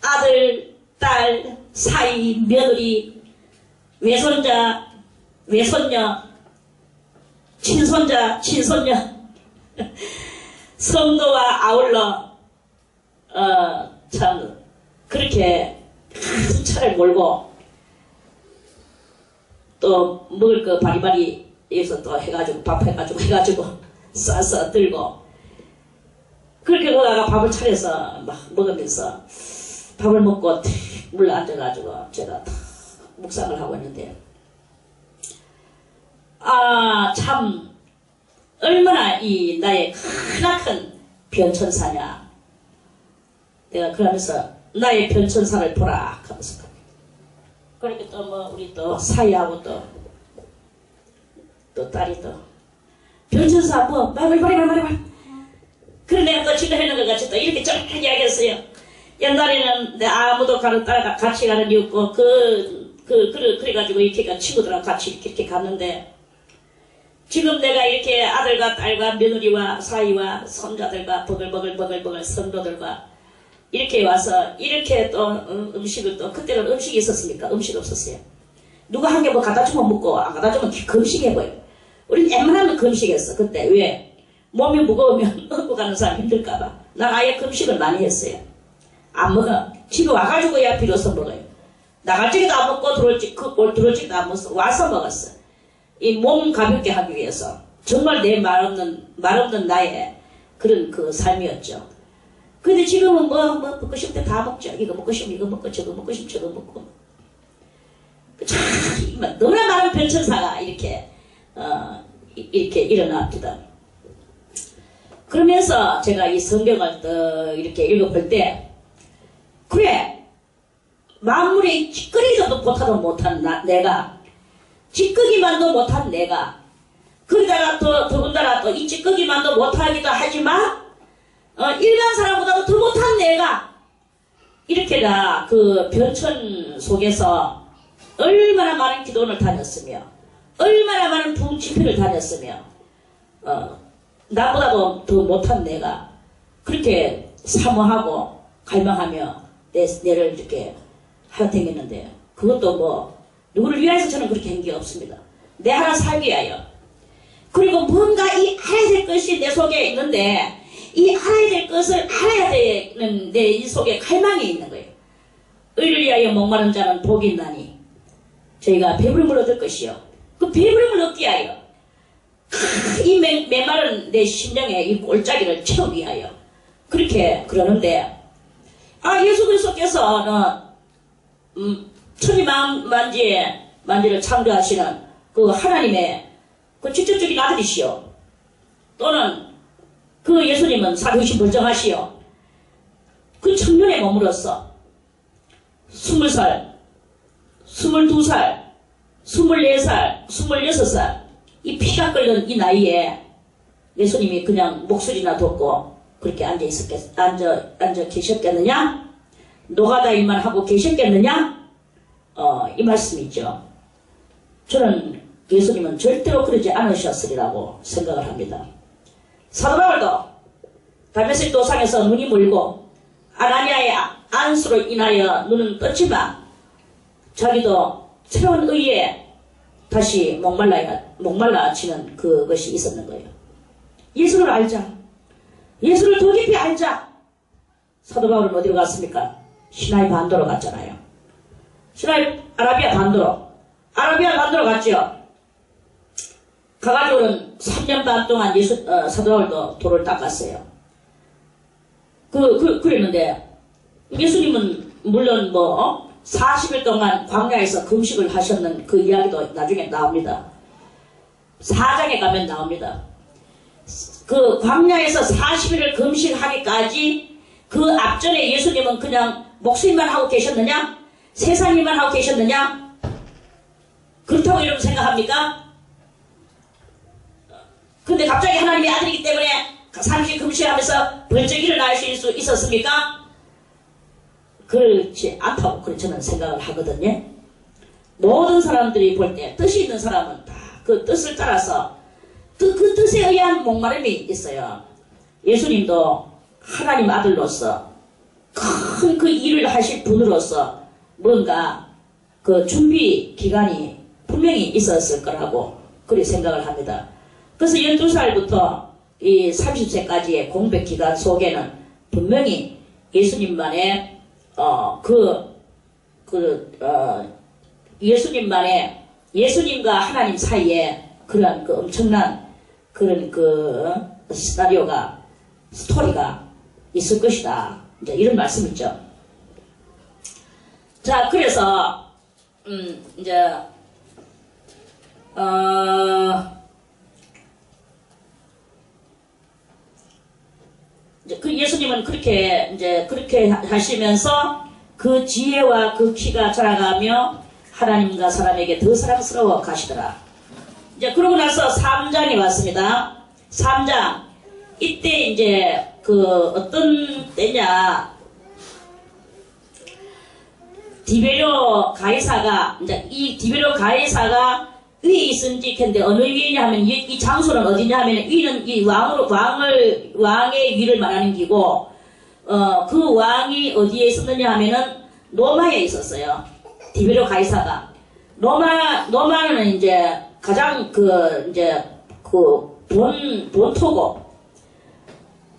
Speaker 1: 아들, 딸, 사이, 며느리, 외손자, 외손녀, 친손자, 친손녀, 성도와 아울러, 참, 그렇게 큰 차를 몰고, 또 먹을 거 바리바리에서 또 해가지고, 밥 해가지고, 싸서 들고, 그렇게 거다가 밥을 차려서 막 먹으면서, 밥을 먹고 물 앉아가지고, 제가 다 묵상을 하고 있는데, 참, 얼마나 이 나의 크나큰 변천사냐. 내가 그러면서 나의 변천사를 보라 하면서. 그렇게 또 뭐 우리 또 사이하고 또 딸이 또 변천사 뭐 말말. 그래 내가 또 지금 해놓은 것 같이 또 이렇게 쫙 이야기했어요. 옛날에는 아무도 따라 같이 가는 게 없고 그래가지고 이렇게 친구들하고 같이 이렇게 갔는데. 지금 내가 이렇게 아들과 딸과 며느리와 사이와 손자들과 버글버글 성도들과 이렇게 와서 이렇게 또 음식을 또 그때는 음식이 있었습니까? 음식 없었어요. 누가 한 개 뭐 갖다 주면 먹고 안 갖다 주면 금식해버려. 우린 웬만하면 금식했어. 그때 왜? 몸이 무거우면 먹고 가는 사람 힘들까봐. 난 아예 금식을 많이 했어요. 안 먹어. 집에 와가지고야 비로소 먹어요. 나갈 적에도 안 먹고 들어올 적에도 안 먹었어. 와서 먹었어. 이 몸 가볍게 하기 위해서 정말 내 말 없는 나의 그런 그 삶이었죠. 근데 지금은 뭐 먹고 싶을 때 다 먹죠. 이거 먹고 싶으면 이거 먹고 저거 먹고 싶으면 저거 먹고 참 너무나 많은 변천사가 이렇게 일어납니다. 그러면서 제가 이 성경을 또 이렇게 읽어볼 때 그래 만물의 찌꺼리도 보타도 못한 내가 찌꺼기만도 못한 내가 그러다가 또 더군다나 또 이 찌꺼기만도 못하기도 하지만 일반 사람보다도 더 못한 내가 이렇게 다 그 변천 속에서 얼마나 많은 기도원을 다녔으며 얼마나 많은 부흥집회를 다녔으며 나보다도 더 못한 내가 그렇게 사모하고 갈망하며 내를 이렇게 하여 다녔는데 그것도 뭐 누구를 위해서 저는 그렇게 한 게 없습니다. 내 하나 살기 위하여. 그리고 뭔가 이 알아야 될 것이 내 속에 있는데 이 알아야 될 것을 알아야 되는 내 이 속에 갈망이 있는 거예요. 의를 위하여 목마른 자는 복이 있나니 저희가 배부름을 얻을 것이요. 그 배부름을 얻기 위하여 이 메마른 내 심령의 이 골짜기를 채우기 위하여 그렇게 그러는데 예수 그리스도께서는 천지만지를 창조하시는 그 하나님의 그 직접적인 아들이시오. 또는 그 예수님은 사도이신 벌정하시오. 그 청년의 몸으로서 20살, 22살, 24살, 26살 이 피가 끓는 이 나이에 예수님이 그냥 목소리나 돋고 그렇게 앉아 계셨겠느냐? 노가다 일만 하고 계셨겠느냐? 이 말씀이죠. 저는 예수님은 절대로 그러지 않으셨으리라고 생각을 합니다. 사도 바울도 다메섹 도상에서 눈이 멀고 아나니아의 안수로 인하여 눈은 떴지만 자기도 새로운 의에 다시 목말라치는 그것이 있었는 거예요. 예수를 알자. 예수를 더 깊이 알자. 사도 바울은 어디로 갔습니까? 시나이 반도로 갔잖아요. 아라비아 반도로 갔죠. 가가지고는 3년 반 동안 사도 바울도 도를 닦았어요. 그랬는데, 예수님은 물론 40일 동안 광야에서 금식을 하셨는 그 이야기도 나중에 나옵니다. 4장에 가면 나옵니다. 그 광야에서 40일을 금식하기까지 그 앞전에 예수님은 그냥 목숨만 하고 계셨느냐? 세상 일만 하고 계셨느냐? 그렇다고 여러분 생각합니까? 근데 갑자기 하나님의 아들이기 때문에 30일 금식하면서 번쩍 일어날 수 있었습니까? 그렇지 않다고 그렇게 저는 생각을 하거든요. 모든 사람들이 볼 때 뜻이 있는 사람은 다 그 뜻을 따라서 그 뜻에 의한 목마름이 있어요. 예수님도 하나님 아들로서 큰 그 일을 하실 분으로서 뭔가 그 준비 기간이 분명히 있었을 거라고 그렇게 생각을 합니다. 그래서 12살부터 이 30세까지의 공백 기간 속에는 분명히 예수님만의 예수님과 하나님 사이에 그런 그 엄청난 그런 그 스토리가 있을 것이다. 이제 이런 말씀이죠. 자, 그래서 이제 그 예수님은 그렇게 하시면서 그 지혜와 그 키가 자라가며 하나님과 사람에게 더 사랑스러워 가시더라. 이제 그러고 나서 3장이 왔습니다. 3장. 이때 이제 그 어떤 때냐. 디베료 가이사가, 이제 이 디베료 가이사가 위에 있은지 근데 어느 위냐 하면 이 장소는 어디냐 하면 위는 이 왕의 위를 말하는 기고, 그 왕이 어디에 있었느냐 하면은 로마에 있었어요. 디베료 가이사가. 로마는 이제 가장 본토고,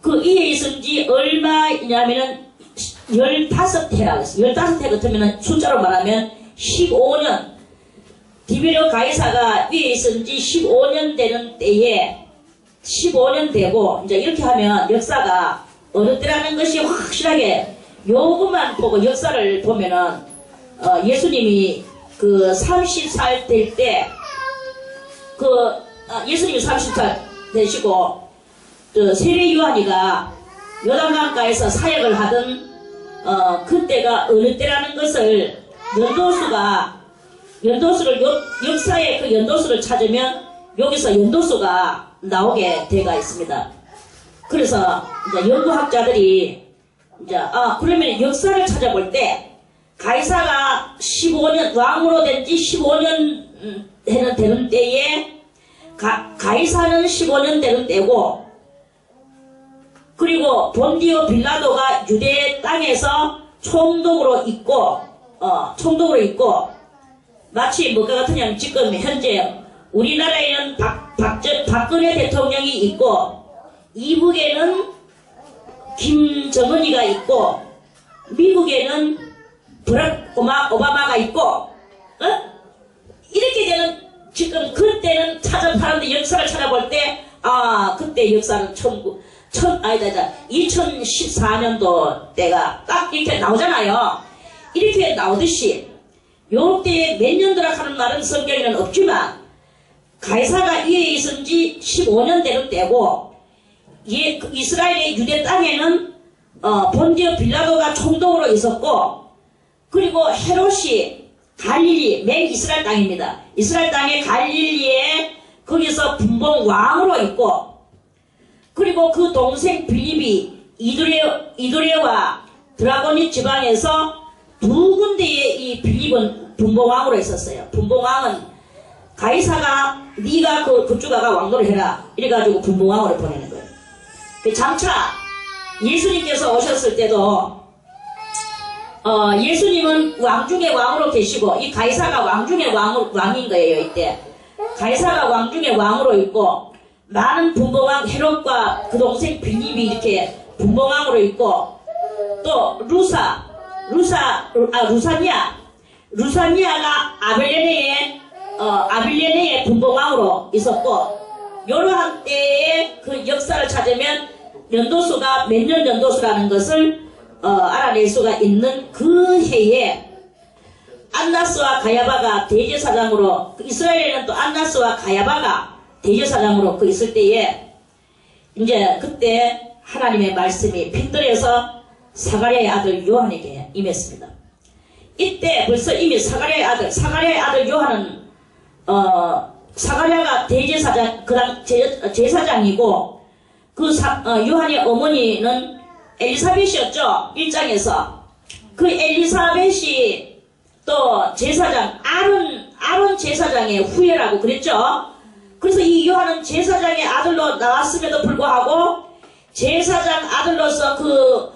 Speaker 1: 그 위에 있은지 얼마냐면은 15해라고 했어요. 15해 같으면은 숫자로 말하면 15년. 디베료 가이사가 위에 있은지 15년 되는 때에 15년 되고, 이제 이렇게 하면 역사가 어느 때라는 것이 확실하게 요것만 보고 역사를 보면은 예수님이 그 30살 될 때 예수님이 30살 되시고 그 세례 요한이가 요단강가에서 사역을 하던 그때가 어느 때라는 것을 연도수를 역사의 그 연도수를 찾으면 여기서 연도수가 나오게 되어 있습니다. 그래서 이제 연구학자들이 이제 그러면 역사를 찾아볼 때 가이사가 15년 왕으로 된 지 15년 되는 때에 가이사는 15년 되는 때고, 그리고 본디오 빌라도가 유대 땅에서 총독으로 있고 마치 뭐가 같으냐면 지금 현재 우리나라에는 박근혜 대통령이 있고 이북에는 김정은이가 있고 미국에는 버락 오바마가 있고 이렇게 되는 지금 그때는 사람들 역사를 찾아볼 때 그때 역사는 2014년도 때가 딱 이렇게 나오잖아요. 이렇게 나오듯이 요때 몇 년도라 하는 말은 성경에는 없지만 가이사가 위에 있은지 15년 되는 때고, 이스라엘의 유대 땅에는 본디오 빌라도가 총독으로 있었고, 그리고 헤롯이 갈릴리 맨 이스라엘 땅입니다. 이스라엘 땅의 갈릴리에 거기서 분봉 왕으로 있고, 그리고 그 동생 빌립이 이두레와 드라고니 지방에서 두 군데에 이 빌립은 분봉왕으로 있었어요. 분봉왕은 가이사가 네가 그쪽 가가 왕노를 해라 이래가지고 분봉왕으로 보내는 거예요. 장차 예수님께서 오셨을 때도 예수님은 왕 중에 왕으로 계시고 이 가이사가 왕 중에 왕인 거예요. 이때 가이사가 왕 중에 왕으로 있고 많은 분봉왕 헤롯과 그 동생 빌립이 이렇게 분봉왕으로 있고, 또 루사니아가 아빌레네의 분봉왕으로 있었고, 요러한 때의 그 역사를 찾으면 연도수가 몇 년 연도수라는 것을 알아낼 수가 있는 그 해에 안나스와 가야바가 대제사장으로, 이스라엘에는 또 안나스와 가야바가 대제사장으로 그 있을 때에 이제 그때 하나님의 말씀이 핀들에서 사가랴의 아들 요한에게 임했습니다. 이때 벌써 이미 사가랴의 아들 요한은 사가랴가 대제사장, 그당 제사장이고, 요한의 어머니는 엘리사벳이었죠. 1장에서. 그 엘리사벳이 또 제사장, 아론 제사장의 후예라고 그랬죠. 그래서 이 요한은 제사장의 아들로 나왔음에도 불구하고, 제사장 아들로서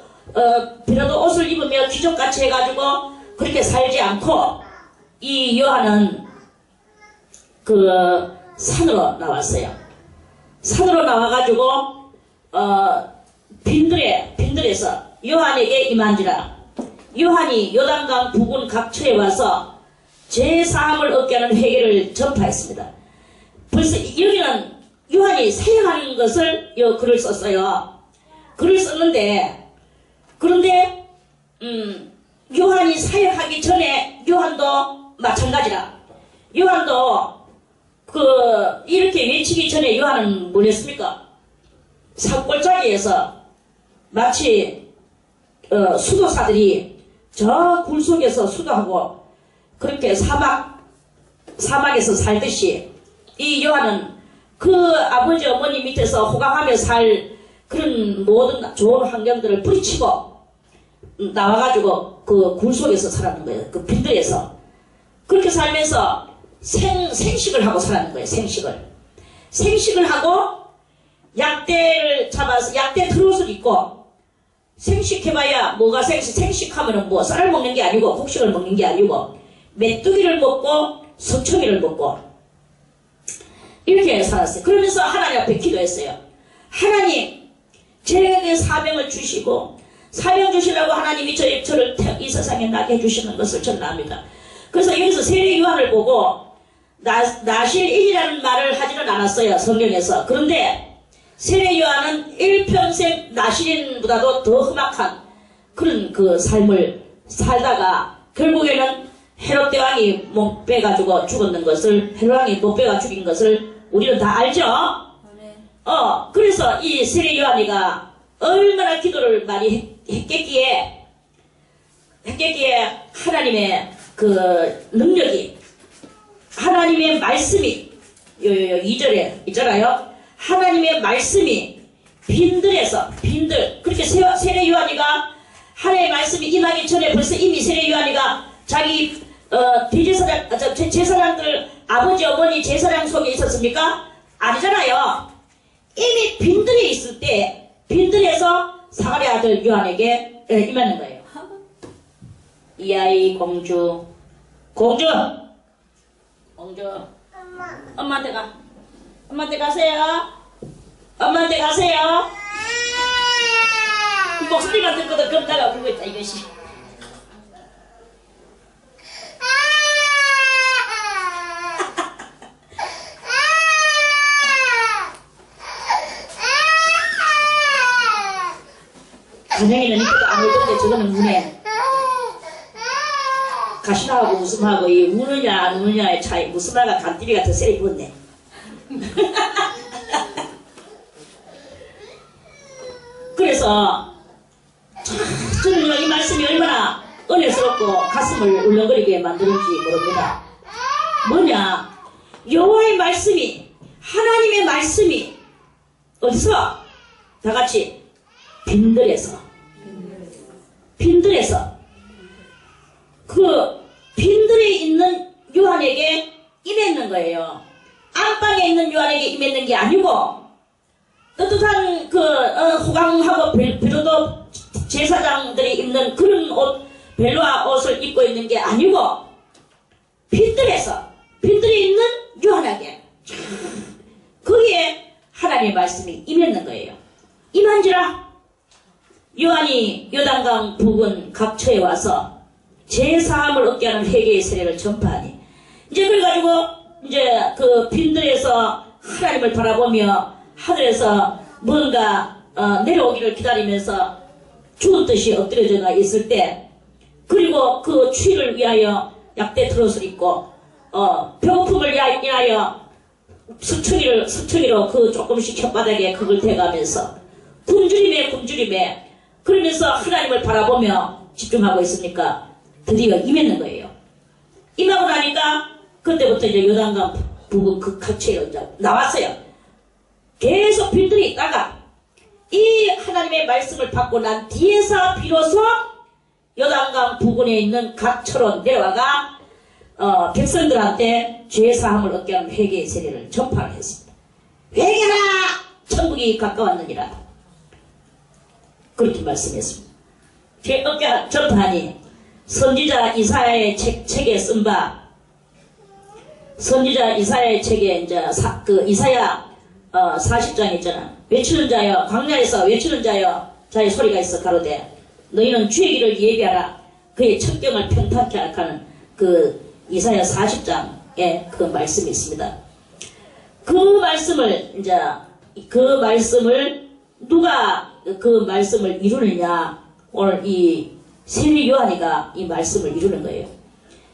Speaker 1: 비로도 옷을 입으며 귀족같이 해가지고, 그렇게 살지 않고, 이 요한은 산으로 나왔어요. 산으로 나와가지고 빈들에서 요한에게 임한지라. 요한이 요단강 부근 각처에 와서 제사함을 얻게 하는 회개를 전파했습니다. 벌써 여기는 요한이 사역하는 것을 글을 썼어요. 글을 썼는데, 그런데 요한이 사역하기 전에 요한도 마찬가지라. 요한도 이렇게 외치기 전에 요한은 뭘 했습니까? 산골짜기에서 마치 수도사들이 저 굴 속에서 수도하고 그렇게 사막에서 살듯이 이 요한은 아버지 어머니 밑에서 호강하며 살 그런 모든 좋은 환경들을 뿌리치고 나와가지고 굴 속에서 살았는 거예요. 빈들에서 그렇게 살면서 생식을 하고 살았는 거예요. 생식을 하고 약대를 잡아서 약대 트롯을 입고 생식해봐야 뭐가 생식하면은 뭐 쌀을 먹는 게 아니고 곡식을 먹는 게 아니고 메뚜기를 먹고 석청이를 먹고 이렇게 살았어요. 그러면서 하나님 앞에 기도했어요. 하나님, 제게 사명을 주시고 사명 주시라고 하나님이 저를 이 세상에 나게 해주시는 것을 저는 압니다. 그래서 여기서 세례 요한을 보고 나실인이라는 말을 하지는 않았어요. 성경에서. 그런데 세례 요한은 일평생 나실인보다도 더 험악한 그런 삶을 살다가 결국에는 헤롯 대왕이 못 빼가지고 죽었는 것을, 헤롯 왕이 못 빼가 죽인 것을 우리는 다 알죠? 그래서 이 세례 요한이가 얼마나 기도를 많이 했겠기에 하나님의 능력이, 하나님의 말씀이, 2절에 있잖아요. 하나님의 말씀이 그렇게 세례 요한이가 하나님의 말씀이 임하기 전에 벌써 이미 세례 요한이가 자기 제사장들 아버지 어머니 제사장 속에 있었습니까? 아니잖아요. 이미 빈들에 있을 때 빈들에서 사가랴 아들 요한에게 임하는 거예요. 이 아이 공주 엄마한테 가세요. 목소리가 듣거든. 그럼 내가 울고 있다 이것이. 간영이는 이쁘도 안 울던데 저거는 우네. 가시나하고 웃음하고 이 우느냐 안 우느냐의 차이. 웃음하가 간띠리가 더 세게 부었네. 그래서 저는 이 말씀이 얼마나 은혜스럽고 가슴을 울렁거리게 만드는지 모릅니다. 뭐냐? 여호와의 말씀이, 하나님의 말씀이 어디서? 다같이 빈들에서 빈들에 있는 요한에게 임했는 거예요. 안방에 있는 요한에게 임했는 게 아니고 떳떳한 호강하고 비로도 제사장들이 입는 그런 벨로아 옷을 입고 있는 게 아니고 빈들에 있는 요한에게 거기에 하나님의 말씀이 임했는 거예요. 임한지라 요한이 요단강 부근 각처에 와서 제사함을 얻게 하는 회개의 세례를 전파하니 이제 그래가지고 이제 빈들에서 하나님을 바라보며 하늘에서 뭔가 내려오기를 기다리면서 죽은 듯이 엎드려져가 있을 때, 그리고 그 추위를 위하여 약대 트롯을 입고 배고픔을 위하여 수청이로 조금씩 혓바닥에 그걸 대가면서 굶주림에 그러면서 하나님을 바라보며 집중하고 있으니까 드디어 임했는 거예요. 임하고 나니까 그때부터 이제 요단강 부분 그 갇혀요. 나왔어요. 계속 빌들이 있다가 이 하나님의 말씀을 받고 난 뒤에서 비로소 요단강 부근에 있는 각처로 내려와가 백성들한테 죄사함을 얻게 하는 회개의 세례를 전파를 했습니다. 회개라! 천국이 가까웠느니라. 그렇게 말씀했습니다. 어깨 전파하니 선지자 이사야의 책에 쓴 바 선지자 이사야의 책에 이제 이사야 40장 있잖아. 외치는 자여 광야에서 외치는 자의 소리가 있어 가로되 너희는 주의 길을 예비하라. 그의 첩경을 평탄케 하는 그 이사야 40장에 그 말씀이 있습니다. 그 말씀을 누가 그 말씀을 이루느냐. 오늘 이 세례 요한이가 이 말씀을 이루는 거예요.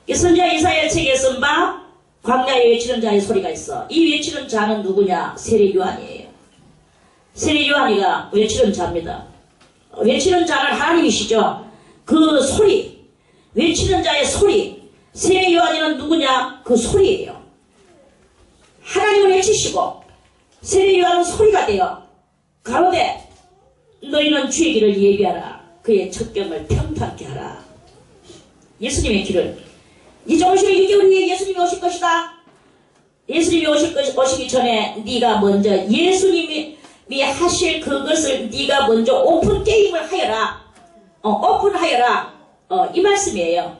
Speaker 1: 이 선지자 이사야 책에 쓴 바 광야에 외치는 자의 소리가 있어. 이 외치는 자는 누구냐? 세례 요한이에요. 세례 요한이가 외치는 자입니다. 외치는 자는 하나님이시죠. 그 소리, 외치는 자의 소리, 세례 요한이는 누구냐? 그 소리예요. 하나님을 외치시고 세례 요한은 소리가 되어 가로되 너희는 주의 길을 예비하라. 그의 첩경을 평탄케 하라. 예수님의 길을 이제 오시면 6개월 후에 예수님이 오실 것이다. 예수님이 오시기 전에 네가 먼저 예수님이 하실 그것을 네가 먼저 오픈 게임을 하여라. 오픈하여라. 이 말씀이에요.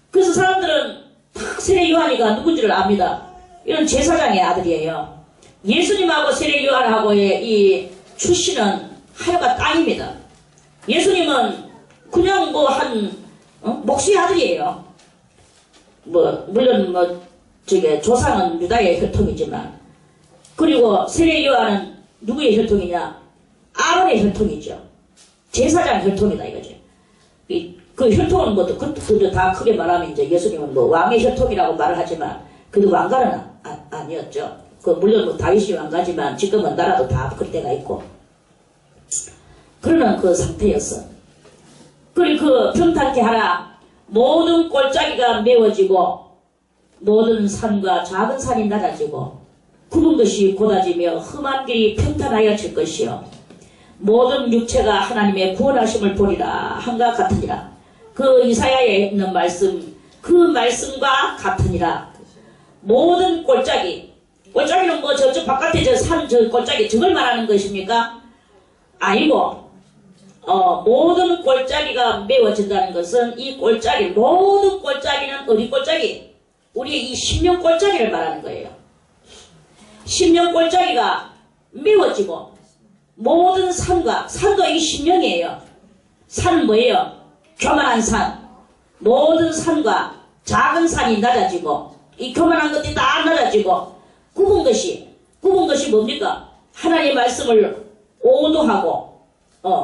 Speaker 1: 그래서 사람들은 딱 세례 요한이가 누군지를 압니다. 이런 제사장의 아들이에요. 예수님하고 세례 요한하고의 이 출신은 하여가 땅입니다. 예수님은 그냥 목수의 아들이에요. 물론 조상은 유다의 혈통이지만, 그리고 세례 요한은 누구의 혈통이냐? 아론의 혈통이죠. 제사장 혈통이다 이거죠. 그 혈통은 그것도 다 크게 말하면 이제 예수님은 왕의 혈통이라고 말을 하지만, 그도 왕가는 아니었죠. 물론 다윗이 왕가지만 지금은 나라도 다 그때가 있고. 그러는 그 상태였어. 그리고 그 평탄케 하라. 모든 골짜기가 메워지고 모든 산과 작은 산이 낮아지고 굽은 것이 곧아지며 험한 길이 평탄하여질 것이요 모든 육체가 하나님의 구원하심을 보리라 한가 같으니라. 그 이사야에 있는 말씀, 그 말씀과 같으니라. 모든 골짜기는 저쪽 바깥에 저 골짜기 저걸 말하는 것입니까? 아니고 모든 골짜기가 메워진다는 것은 이 골짜기, 모든 골짜기는 어디 골짜기? 우리의 이 심령 골짜기를 말하는 거예요. 심령 골짜기가 메워지고 모든 산도 이 심령이에요. 산은 뭐예요? 교만한 산. 모든 산과 작은 산이 낮아지고 이 교만한 것들이 다 낮아지고 굽은 것이 뭡니까? 하나님의 말씀을 오도하고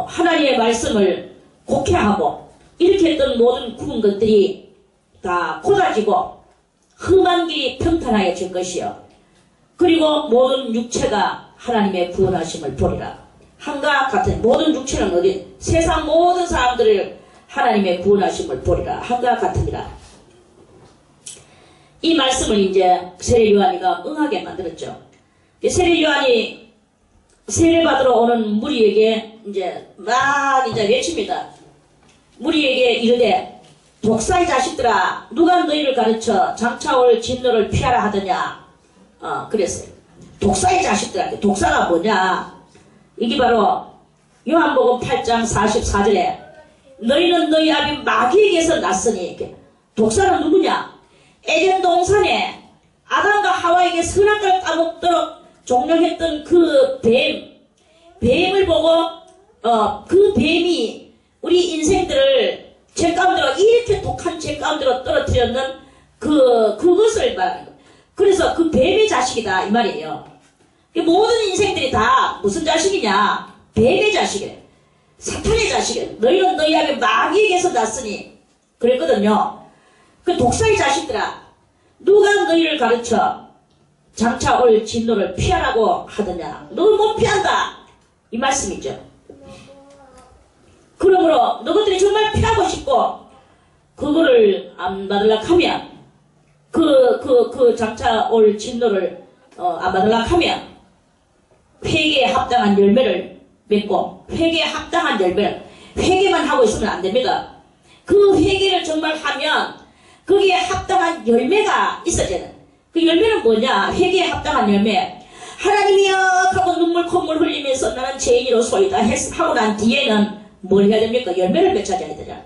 Speaker 1: 하나님의 말씀을 곡해하고 이렇게 했던 모든 굽은 것들이 다 곧아지고 험한 길이 평탄하여질 것이요 그리고 모든 육체가 하나님의 구원하심을 보리라. 한가 같은 모든 육체는 어디? 세상 모든 사람들을 하나님의 구원하심을 보리라. 한가 같으니라. 이 말씀을 이제 세례 요한이가 응하게 만들었죠. 세례 요한이 세례받으러 오는 무리에게 이제 외칩니다. 무리에게 이르되 독사의 자식들아 누가 너희를 가르쳐 장차 올 진노를 피하라 하더냐. 그랬어요. 독사의 자식들한테. 독사가 뭐냐? 이게 바로 요한복음 8장 44절에 너희는 너희 아비 마귀에게서 났으니. 독사는 누구냐? 에덴 동산에 아담과 하와에게 선악과를 따먹도록 종용했던 그 뱀을 보고 그 뱀이 우리 인생들을 죄 가운데로 이렇게 독한 죄 가운데로 떨어뜨렸는 그것을 말하는 거예요. 그래서 그 뱀의 자식이다 이 말이에요. 모든 인생들이 다 무슨 자식이냐? 뱀의 자식이에요. 사탄의 자식이에요. 너희는 너희 아비 마귀에게서 났으니 그랬거든요. 그 독사의 자식들아 누가 너희를 가르쳐 장차 올 진노를 피하라고 하더냐. 너 못 피한다 이 말씀이죠. 그러므로 너희들이 정말 피하고 싶고 그거를 안 받으려고 하면 그 장차 올 진노를, 안 받으려고 하면, 회개에 합당한 열매를 맺고, 회개에 합당한 열매를, 회개만 하고 있으면 안 됩니다. 그 회개를 정말 하면, 거기에 합당한 열매가 있어야 되는. 그 열매는 뭐냐? 회개에 합당한 열매. 하나님이여 하고 눈물 콧물 흘리면서 나는 죄인으로소이다 하고 난 뒤에는 뭘 해야 됩니까? 열매를 맺어야 되잖아.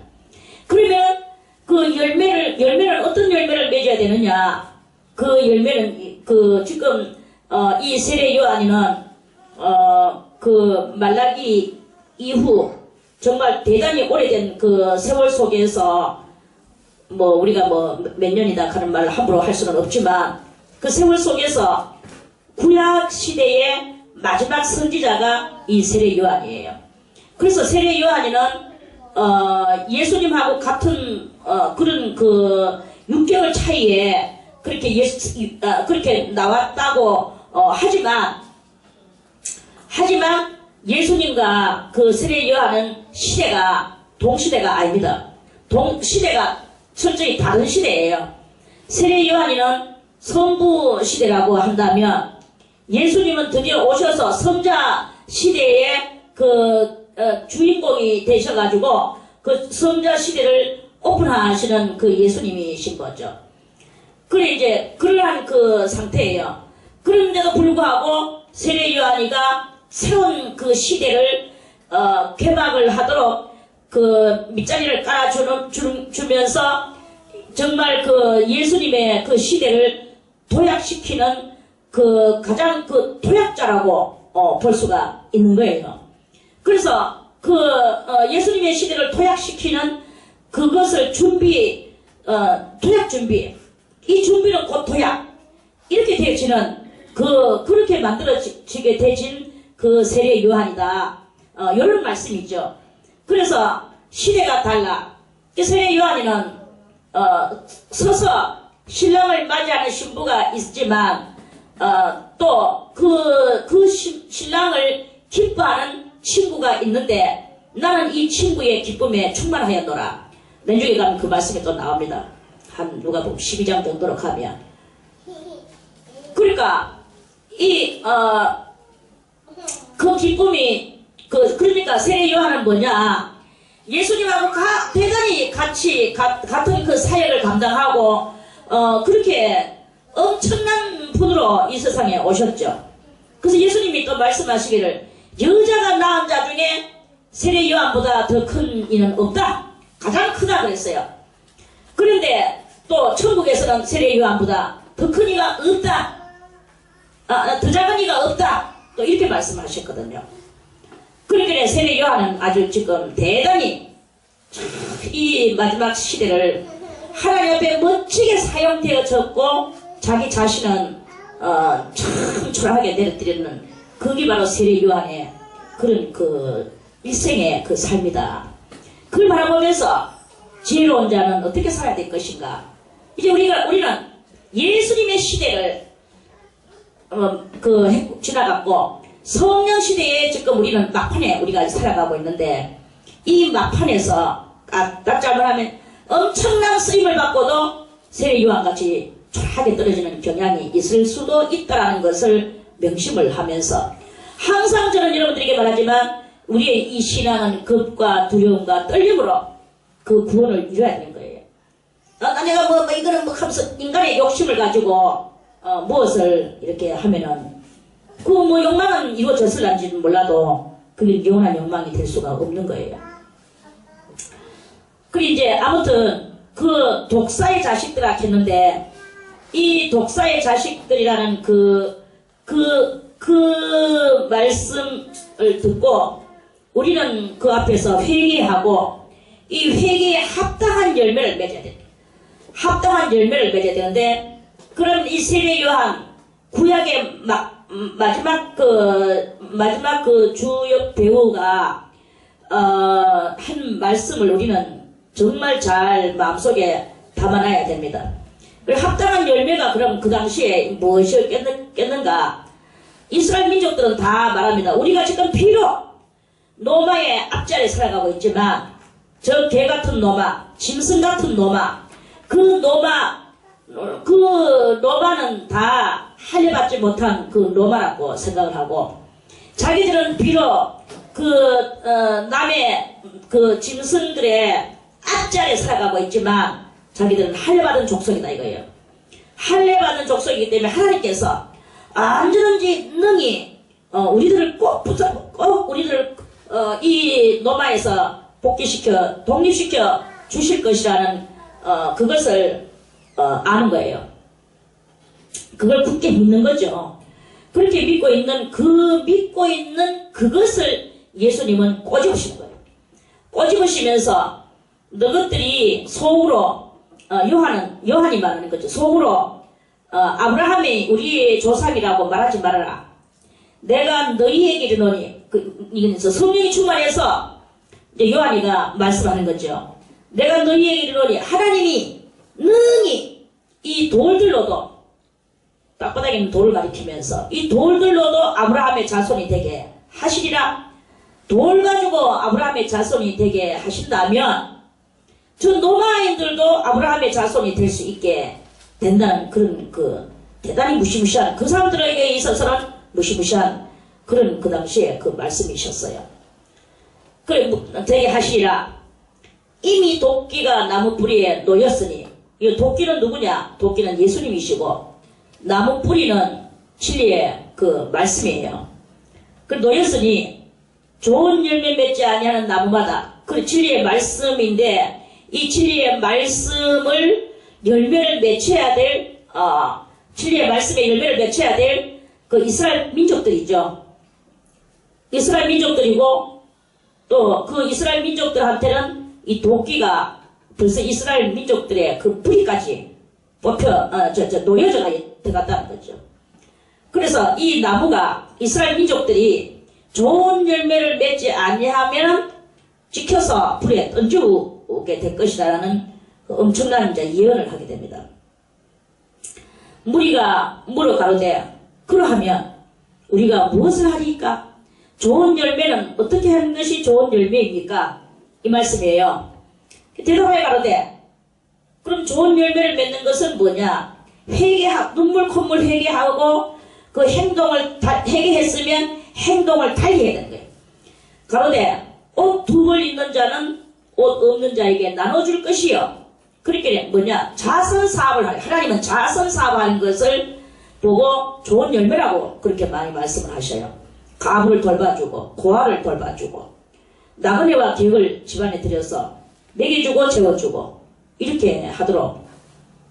Speaker 1: 그러면 그 열매를 어떤 열매를 맺어야 되느냐? 그 열매는 지금 이 세례 요한이는 그 말라기 이후 정말 대단히 오래된 그 세월 속에서 뭐 우리가 뭐 몇 년이다 하는 말을 함부로 할 수는 없지만 그 세월 속에서 구약 시대의 마지막 선지자가 이 세례 요한이에요. 그래서 세례 요한이는 예수님하고 같은 그런 그 6개월 차이에 그렇게 그렇게 나왔다고 하지만 예수님과 그 세례 요한은 시대가 동시대가 아닙니다. 시대가 철저히 다른 시대예요. 세례 요한이는 성부 시대라고 한다면 예수님은 드디어 오셔서 성자 시대의 주인공이 되셔가지고 그 성자 시대를 오픈하시는 그 예수님이신 거죠. 그래 이제 그러한 그 상태예요. 그런데도 불구하고 세례 요한이가 새로운 그 시대를 개막을 하도록 그 밑자리를 깔아주면서 정말 그 예수님의 그 시대를 도약시키는 그 가장 그 도약자라고 볼 수가 있는 거예요. 그래서 그 예수님의 시대를 도약시키는 그것을 도약 준비, 이 준비는 곧 도약 이렇게 되어지는 그렇게 만들어지게 되진 그 세례 요한이다. 이런 말씀이죠. 그래서 시대가 달라. 세례 요한이는 서서 신랑을 맞이하는 신부가 있지만 또 그 신랑을 기뻐하는 친구가 있는데 나는 이 친구의 기쁨에 충만하였노라. 내중에 가면 그 말씀이 또 나옵니다. 한 누가복음 12장 정도로 가면. 그러니까 그 기쁨이 그러니까 세례 요한은 뭐냐? 예수님하고 대단히 같은 그 사역을 감당하고 그렇게 엄청난 분으로 이 세상에 오셨죠. 그래서 예수님이 또 말씀하시기를 여자가 낳은 자 중에 세례 요한보다 더 큰 이는 없다. 가장 크다 그랬어요. 그런데 또 천국에서는 세례 요한보다 더 큰 이가 없다. 더 작은 이가 없다. 또 이렇게 말씀하셨거든요. 그러니까 세례 요한은 아주 지금 대단히 이 마지막 시대를 하나님 앞에 멋지게 사용되어졌고 자기 자신은 참 초라하게 내려뜨리는 그게 바로 세례 요한의 그런 그 일생의 그 삶이다. 그걸 바라보면서 지혜로운 자는 어떻게 살아야 될 것인가. 이제 우리는 예수님의 시대를 지나갔고 성령 시대에 지금 우리는 막판에 우리가 살아가고 있는데 이 막판에서 딱 말하면 엄청난 쓰임을 받고도 세례 요한같이 초라하게 떨어지는 경향이 있을 수도 있다는 것을 명심을 하면서 항상 저는 여러분들에게 말하지만 우리의 이 신앙은 겁과 두려움과 떨림으로 그 구원을 이뤄야 되는 거예요. 내가 이거는 하면서 인간의 욕심을 가지고 무엇을 이렇게 하면은 그 욕망은 이루어졌을런지는 몰라도 그게 영원한 욕망이 될 수가 없는 거예요. 그리고 이제 아무튼 그 독사의 자식들아 했는데 이 독사의 자식들이라는 그 말씀을 듣고 우리는 그 앞에서 회개하고 이 회개에 합당한 열매를 맺어야 됩니다. 합당한 열매를 맺어야 되는데 그럼 이 세례 요한 구약의 마지막 그 주역 배우가 한 말씀을 우리는 정말 잘 마음속에 담아놔야 됩니다. 합당한 열매가 그럼 그 당시에 무엇이었겠는가? 이스라엘 민족들은 다 말합니다. 우리가 지금 비록 노마의 앞자리에 살아가고 있지만 저 개 같은 노마, 짐승 같은 노마, 그 그 로마는 다 할례받지 못한 그 로마라고 생각을 하고, 자기들은 비록 남의 그 짐승들의 앞자리에 살아가고 있지만 자기들은 할례받은 족속이다 이거예요. 할례받은 족속이기 때문에 하나님께서 언제든지 능히 우리들을 꼭 우리들을 이 로마에서 복귀시켜 독립시켜 주실 것이라는 그것을 아는 거예요. 그걸 굳게 믿는 거죠. 그렇게 믿고 있는 그것을 예수님은 꼬집으시는 거예요. 꼬집으시면서 너희들이 속으로 요한이 말하는 거죠. 속으로 아브라함이 우리의 조상이라고 말하지 말아라. 내가 너희에게 이르노니 이건 성령이 충만해서 이제 요한이가 말씀하는 거죠. 내가 너희에게 이르노니 하나님이 능히 이 돌들로도, 땅바닥에 있는 돌을 가리키면서 이 돌들로도 아브라함의 자손이 되게 하시리라. 돌 가지고 아브라함의 자손이 되게 하신다면 저 로마인들도 아브라함의 자손이 될 수 있게 된다는 그런 대단히 무시무시한, 그 사람들에게 있어서는 무시무시한 그런 그 당시에 그 말씀이셨어요. 그래 되게 하시리라. 이미 도끼가 나무 뿌리에 놓였으니, 이 도끼는 누구냐? 도끼는 예수님이시고 나무 뿌리는 진리의 그 말씀이에요. 그 놓였으니 좋은 열매 맺지 아니하는 나무마다, 그 진리의 말씀인데 이 진리의 말씀을 열매를 맺혀야 될 진리의 말씀에 열매를 맺혀야 될 그 이스라엘 민족들이죠. 이스라엘 민족들이고 또 그 이스라엘 민족들한테는 이 도끼가 벌써 이스라엘 민족들의 그 뿌리까지 놓여져 들어갔다는 거죠. 그래서 이 나무가 이스라엘 민족들이 좋은 열매를 맺지 아니하면 찍혀서 불에 던지게 될 것이라는 엄청난 이제 예언을 하게 됩니다. 무리가 물어 가로되 그러하면 우리가 무엇을 하리까? 좋은 열매는 어떻게 하는 것이 좋은 열매입니까? 이 말씀이에요. 대답하여 가로되 그럼 좋은 열매를 맺는 것은 뭐냐? 눈물 콧물 회개하고 그 행동을 회개했으면 행동을 달리해야 되는 거예요. 가로되 옷 두 벌 있는 자는 옷 없는 자에게 나눠줄 것이요. 그렇게 뭐냐? 자선사업을 하래. 하나님은 자선사업하는 것을 보고 좋은 열매라고 그렇게 많이 말씀을 하셔요. 가부를 돌봐주고 고아를 돌봐주고 나그네와 기역을 집안에 들여서 먹여주고 재워주고 이렇게 하도록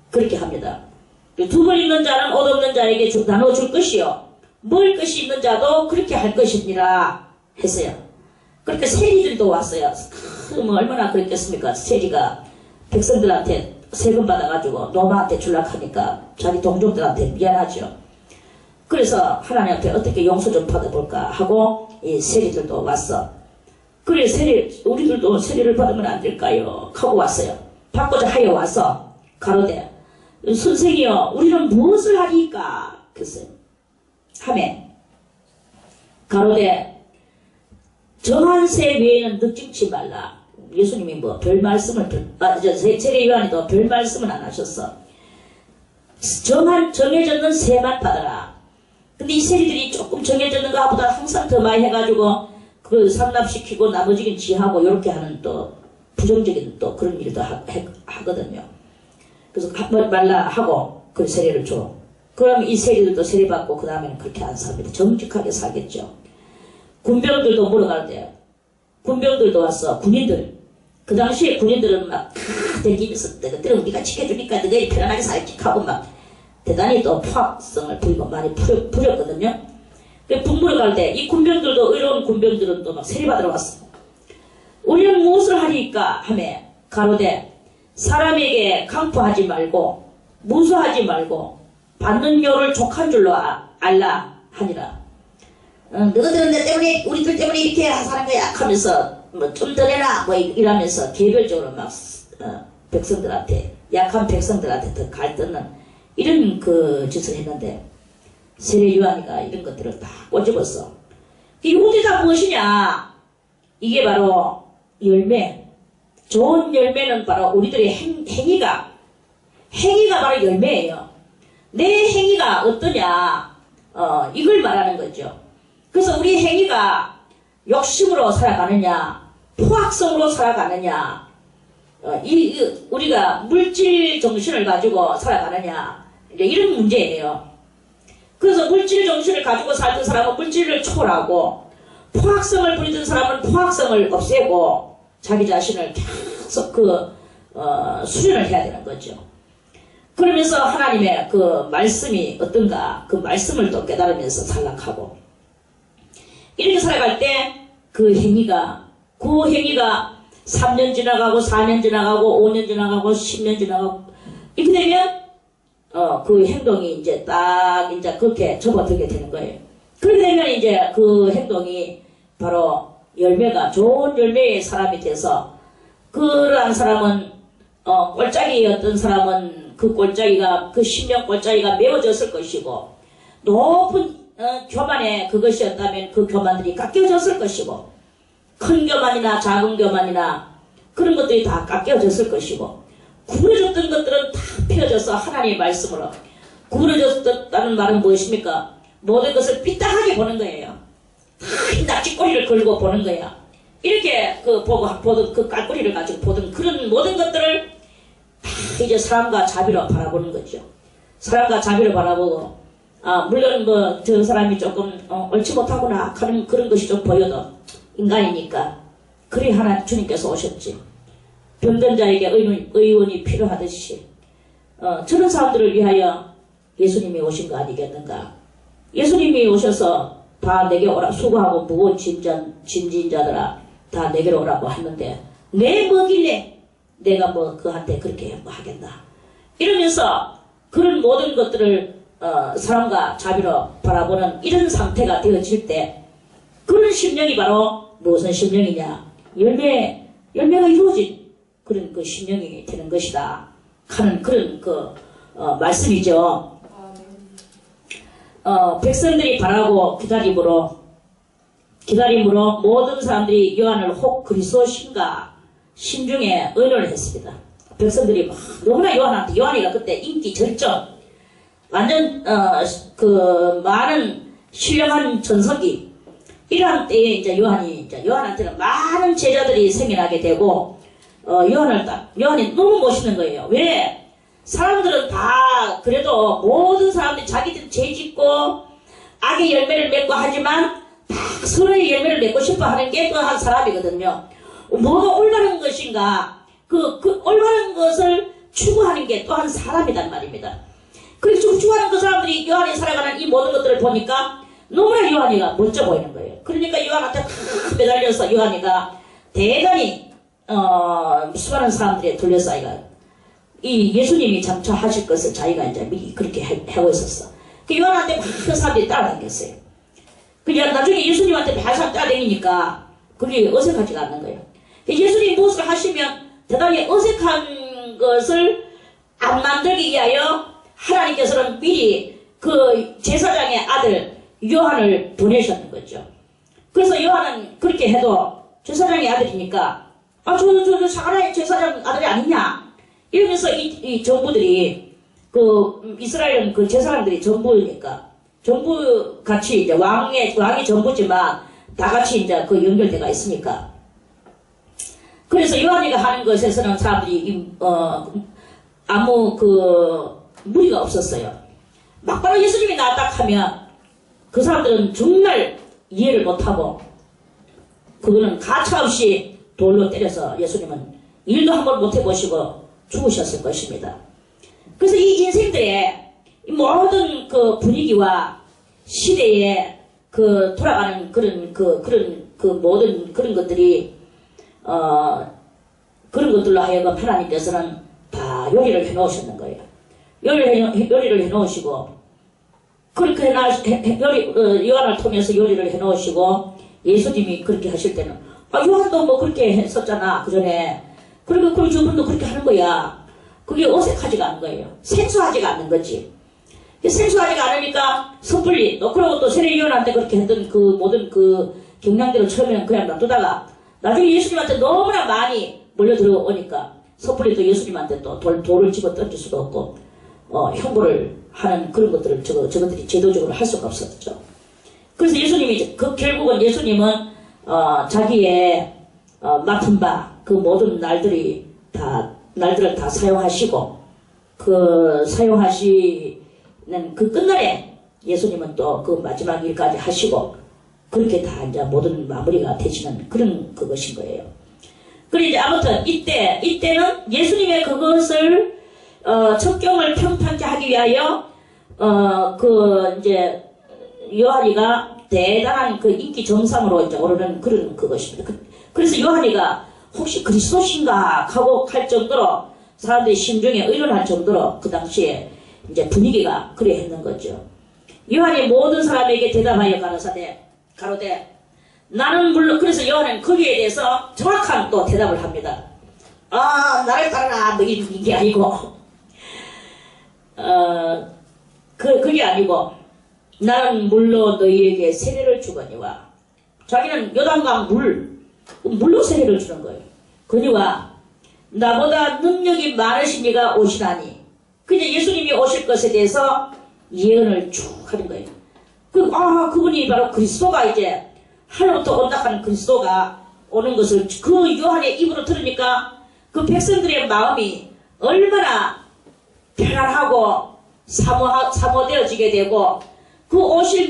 Speaker 1: 그렇게 합니다. 두 벌 있는 자는 옷 없는 자에게 나눠줄 것이요. 먹을 것이 있는 자도 그렇게 할 것이니라 했어요. 그렇게 세리들도 왔어요. 뭐 얼마나 그랬겠습니까? 세리가 백성들한테 세금 받아가지고 노마한테 줄락하니까 자기 동족들한테 미안하죠. 그래서 하나님 앞에 어떻게 용서 좀 받아볼까 하고 이 세리들도 왔어. 그래 우리들도 세리를 받으면 안 될까요? 하고 왔어요. 받고자 하여 와서 가로되 선생이여 우리는 무엇을 하리까? 그랬어요. 하매 가로되 정한 세 외에는 늑증치 말라. 예수님이 뭐 별 말씀을 세례 요한이도 별 말씀은 안 하셨어. 정해졌는 세만 받아라. 근데 이 세리들이 조금 정해졌는 것보다 항상 더 많이 해가지고 그 상납시키고 나머지는 지하고 이렇게 하는 또 부정적인 또 그런 일도 하거든요. 그래서 말라 하고 그 세례를 줘. 그럼 이 세리들도 세례 받고 그 다음에는 그렇게 안 삽니다. 정직하게 살겠죠. 군병들도 물어가는데 군병들도 왔어. 군인들. 그 당시에 군인들은 막 댕기면서 너희들은 우리가 지켜주니까 너희들이 편안하게 살지 하고 막 대단히 또 포악성을 부리고 많이 부렸거든요. 분부를 갈 때 이 군병들도 의로운 군병들은 또 막 세례받으러 왔어. 우리는 무엇을 하리까 하매 가로되 사람에게 강포하지 말고 무수하지 말고 받는 요를 족한 줄로 알라 하니라. 너희들은 내 때문에 우리들 때문에 이렇게 사는 거야 하면서 뭐 좀 더 내라 뭐 이러면서 개별적으로 막 백성들한테 약한 백성들한테 더 갈등는 이런 그 짓을 했는데 세례 요한이가 이런 것들을 다 꼬집었어. 이것이 다 무엇이냐? 이게 바로 열매. 좋은 열매는 바로 우리들의 행위가 바로 열매예요. 내 행위가 어떠냐, 이걸 말하는 거죠. 그래서 우리 행위가 욕심으로 살아가느냐, 포악성으로 살아가느냐, 우리가 물질 정신을 가지고 살아가느냐, 이런 문제예요. 그래서 물질 정신을 가지고 살던 사람은 물질을 초월하고, 포악성을 부리던 사람은 포악성을 없애고, 자기 자신을 계속 수련을 해야 되는 거죠. 그러면서 하나님의 그 말씀이 어떤가, 그 말씀을 또 깨달으면서 살락하고, 이렇게 살아갈 때 그 행위가 3년 지나가고 4년 지나가고 5년 지나가고 10년 지나가고 이렇게 되면 그 행동이 이제 딱 이제 그렇게 접어들게 되는 거예요. 그렇게 되면 이제 그 행동이 바로 열매가 좋은 열매의 사람이 돼서, 그러한 사람은 꼴짜기였던 사람은 그 꼴짜기가, 그 10년 꼴짜기가 메워졌을 것이고, 높은 교만에 그것이었다면 그 교만들이 깎여졌을 것이고, 큰 교만이나 작은 교만이나 그런 것들이 다 깎여졌을 것이고, 구부러졌던 것들은 다 펴져서 하나님의 말씀으로, 구부러졌다는 말은 무엇입니까? 모든 것을 삐딱하게 보는 거예요. 다 낙지꼬리를 걸고 보는 거야. 이렇게 보던 그 깔꼬리를 가지고 보던 그런 모든 것들을 다 이제 사람과 자비로 바라보는 거죠. 사람과 자비로 바라보고, 물론 저 사람이 조금 옳지 못하구나 하는 그런 것이 좀 보여도 인간이니까, 그리 하나 주님께서 오셨지. 병든 자에게 의원이 필요하듯이 저런 사람들을 위하여 예수님이 오신 거 아니겠는가. 예수님이 오셔서 다 내게 오라, 수고하고 무거운 짐진 자들아 다 내게로 오라고 하는데, 내 뭐길래 내가 그한테 그렇게 하겠나. 이러면서 그런 모든 것들을 사람과 자비로 바라보는 이런 상태가 되어질 때, 그런 심령이 바로 무슨 심령이냐, 열매가 이루어진 그런 그 심령이 되는 것이다 하는 그런 말씀이죠. 백성들이 바라고 기다림으로 모든 사람들이 요한을 혹 그리스도신가 심중에 의논을 했습니다. 백성들이 너무나 요한이가 그때 인기 절정, 완전 많은 신령한 전석이, 이러한 때에 이제 요한한테는 많은 제자들이 생겨나게 되고, 요한이 너무 멋있는 거예요. 왜? 사람들은 다 그래도 모든 사람들이 자기들 죄짓고 악의 열매를 맺고 하지만 다 서로의 열매를 맺고 싶어 하는 게 또 한 사람이거든요. 뭐가 올바른 것인가, 그 올바른 것을 추구하는 게 또 한 사람이란 말입니다. 그래서 추구하는 그 사람들이 요한이 살아가는 이 모든 것들을 보니까 너무나 요한이가 멋져 보이는 거예요. 그러니까 요한한테 매달려서 요한이가 대단히 수많은 사람들에 둘러싸이가 이 예수님이 장차하실 것을 자기가 이제 미리 그렇게 하고 있었어. 그 요한한테 그 사람들이 따라다녔어요. 그냥 나중에 예수님한테 항상 따라다니니까 그게 어색하지가 않는 거예요. 예수님이 무엇을 하시면 대단히 어색한 것을 안 만들기 위하여 하나님께서는 미리 그 제사장의 아들 요한을 보내셨는 거죠. 그래서 요한은 그렇게 해도 제사장의 아들이니까 저 사가랴의 제사장 아들이 아니냐 이러면서 이 정부들이 이스라엘은 그 제사장들이 전부니까 전부 같이 이제 왕이 전부지만 다 같이 이제 연결돼가 있으니까, 그래서 요한이가 하는 것에서는 사람들이 아무 무리가 없었어요. 막바로 예수님이 나왔다 하면 그 사람들은 정말 이해를 못하고 그거는 가차없이 돌로 때려서 예수님은 일도 한번 못해보시고 죽으셨을 것입니다. 그래서 이 인생들의 모든 그 분위기와 시대에 돌아가는 그런 모든 그런 것들이 그런 것들로 하여금 하나님께서는 다 요리를 해놓으셨는 거예요. 요리를 해놓으시고 그렇게 요한을 통해서 요리를 해놓으시고 예수님이 그렇게 하실 때는 요한도 뭐 그렇게 했었잖아 그전에. 그리고 저분도 그렇게 하는 거야. 그게 어색하지가 않은 거예요. 생소하지가 않는 거지. 생소하지가 않으니까 섣불리 그리고 또 세례요한한테 그렇게 했던 그 모든 그 경향대로 처음에는 그냥 놔두다가 나중에 예수님한테 너무나 많이 몰려 들어오니까 섣불리 또 예수님한테 또 돌을 집어 던질 수도 없고, 형벌을 하는 그런 것들을 저것들이 제도적으로 할 수가 없었죠. 그래서 예수님이, 결국은 예수님은, 자기의, 맡은 바, 그 모든 날들을 다 사용하시고, 사용하시는 그 끝날에 예수님은 또 그 마지막 일까지 하시고, 그렇게 다 이제 모든 마무리가 되시는 그런 그것인 거예요. 그리고 이제 아무튼 이때는 예수님의 그것을 첩경을 평탄케 하기 위하여 이제 요한이가 대단한 그 인기 정상으로 이제 오르는 그런 그것입니다. 그래서 요한이가 혹시 그리스도신가 하고 할 정도로 사람들이 심중에 의논할 정도로 그 당시에 이제 분위기가 그래 했는 거죠. 요한이 모든 사람에게 대답하여 가로되 나는 물론, 그래서 요한은 거기에 대해서 정확한 또 대답을 합니다. 나를 따르라 뭐 이게 아니고 그게 아니고 나는 물로 너희에게 세례를 주거니와, 자기는 요단강 물로 세례를 주는 거예요. 그니와 나보다 능력이 많으신 이가 오시나니, 그냥 예수님이 오실 것에 대해서 예언을 쭉 하는 거예요. 그분이 바로 그리스도가 이제 하늘부터 온다 하는 그리스도가 오는 것을 그 요한의 입으로 들으니까 그 백성들의 마음이 얼마나 편안하고 사모되어지게 되고, 그 오실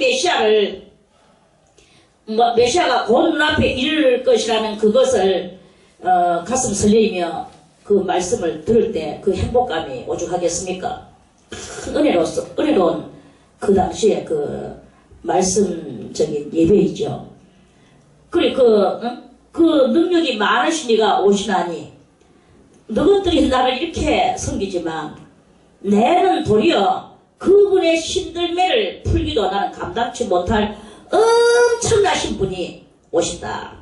Speaker 1: 메시아가 곧 눈앞에 이를 것이라는 그것을 가슴 설레이며 그 말씀을 들을 때 그 행복감이 오죽하겠습니까? 큰 은혜로운 그 당시에 그 말씀적인 예배이죠. 그리고 그 능력이 많으신 이가 오시나니, 너희들이 나를 이렇게 섬기지만 내는 도리어 그분의 신들매를 풀기도 나는 감당치 못할 엄청나신 분이 오신다.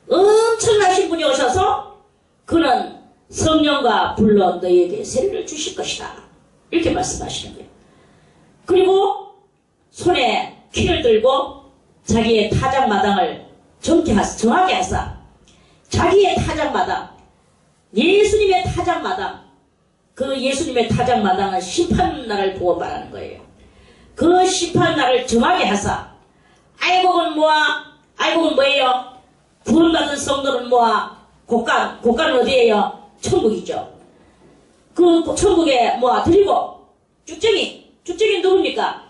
Speaker 1: 엄청나신 분이 오셔서 그는 성령과 불로 너희에게 세례를 주실 것이다. 이렇게 말씀하시는 거예요. 그리고 손에 키를 들고 자기의 타작마당을 정하게 하사, 자기의 타작마당, 예수님의 타작마당, 그 예수님의 타작마당은 심판날을 보고 말하는 거예요. 그 심판날을 정하게 하사, 알곡은 뭐예요? 구원받은 성도는 뭐야? 곡간은 어디예요? 천국이죠. 그 천국에 드리고, 쭉정이 누굽니까?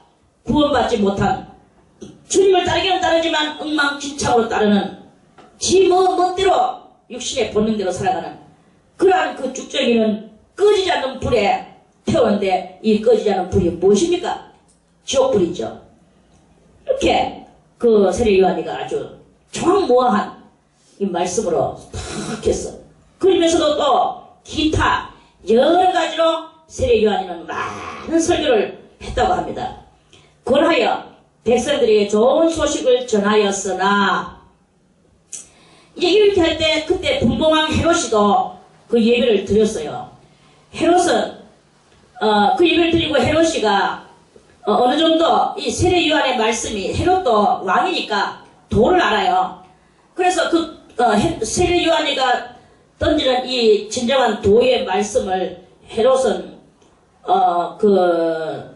Speaker 1: 구원받지 못한, 주님을 따르기는 따르지만 엉망진창으로 따르는, 지 멋대로 육신의 본능대로 살아가는 그러한 그 쭉정이는 꺼지지 않는 불에 태우는데, 이 꺼지지 않는 불이 무엇입니까? 지옥불이죠. 이렇게 그 세례 요한이가 아주 정확무화한 이 말씀으로 탁 했어. 그러면서도 또 기타 여러 가지로 세례 요한이는 많은 설교를 했다고 합니다. 그러하여 백성들에게 좋은 소식을 전하였으나, 이제 이렇게 할 때 그때 분봉왕 헤롯이도 그 예배를 드렸어요. 헤롯은 그 예배를 드리고 헤롯이가 어느 정도 이 세례 요한의 말씀이, 헤롯도 왕이니까 도를 알아요. 그래서 세례 요한이가 던지는 이 진정한 도의 말씀을 헤롯은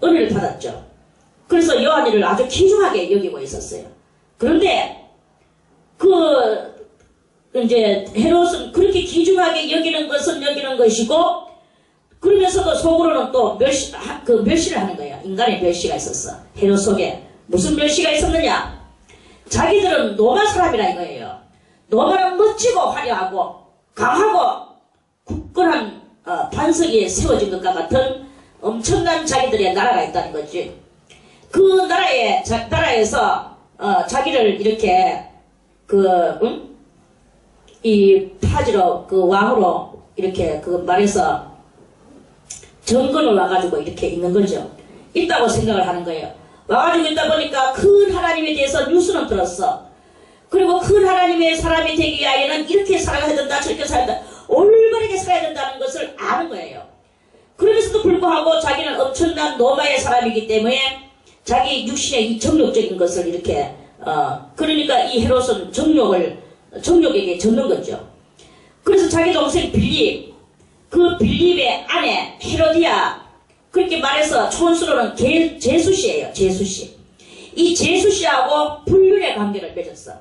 Speaker 1: 은혜를 받았죠. 그래서 요한이를 아주 귀중하게 여기고 있었어요. 그런데 이제 헤롯은 그렇게 귀중하게 여기는 것이고, 그러면서도 속으로는 또 멸시를 하는 거예요. 인간의 멸시가 있었어. 헤롯 속에 무슨 멸시가 있었느냐? 자기들은 로마 사람이라 이거예요. 로마는 멋지고 화려하고 강하고 굳건한 반석이 세워진 것과 같은 엄청난 자기들의 나라가 있다는 거지. 그 나라에서 자기를 이렇게 이 파지로 그 왕으로 이렇게 말해서 정권을 와가지고 이렇게 있는 거죠. 있다고 생각을 하는 거예요. 와가지고 있다 보니까 큰 하나님에 대해서 뉴스는 들었어. 그리고 큰 하나님의 사람이 되기 위하여는 이렇게 살아야 된다, 저렇게 살아야 된다, 올바르게 살아야 된다는 것을 아는 거예요. 그러면서도 불구하고 자기는 엄청난 로마의 사람이기 때문에 자기 육신의 이 정욕적인 것을 이렇게 그러니까 이 헤롯은 정욕에게 젖는 거죠. 그래서 자기 동생 빌립, 그 빌립의 아내 헤로디아, 그렇게 말해서 촌수로는 제수씨예요. 제수씨. 이 제수씨하고 불륜의 관계를 맺었어.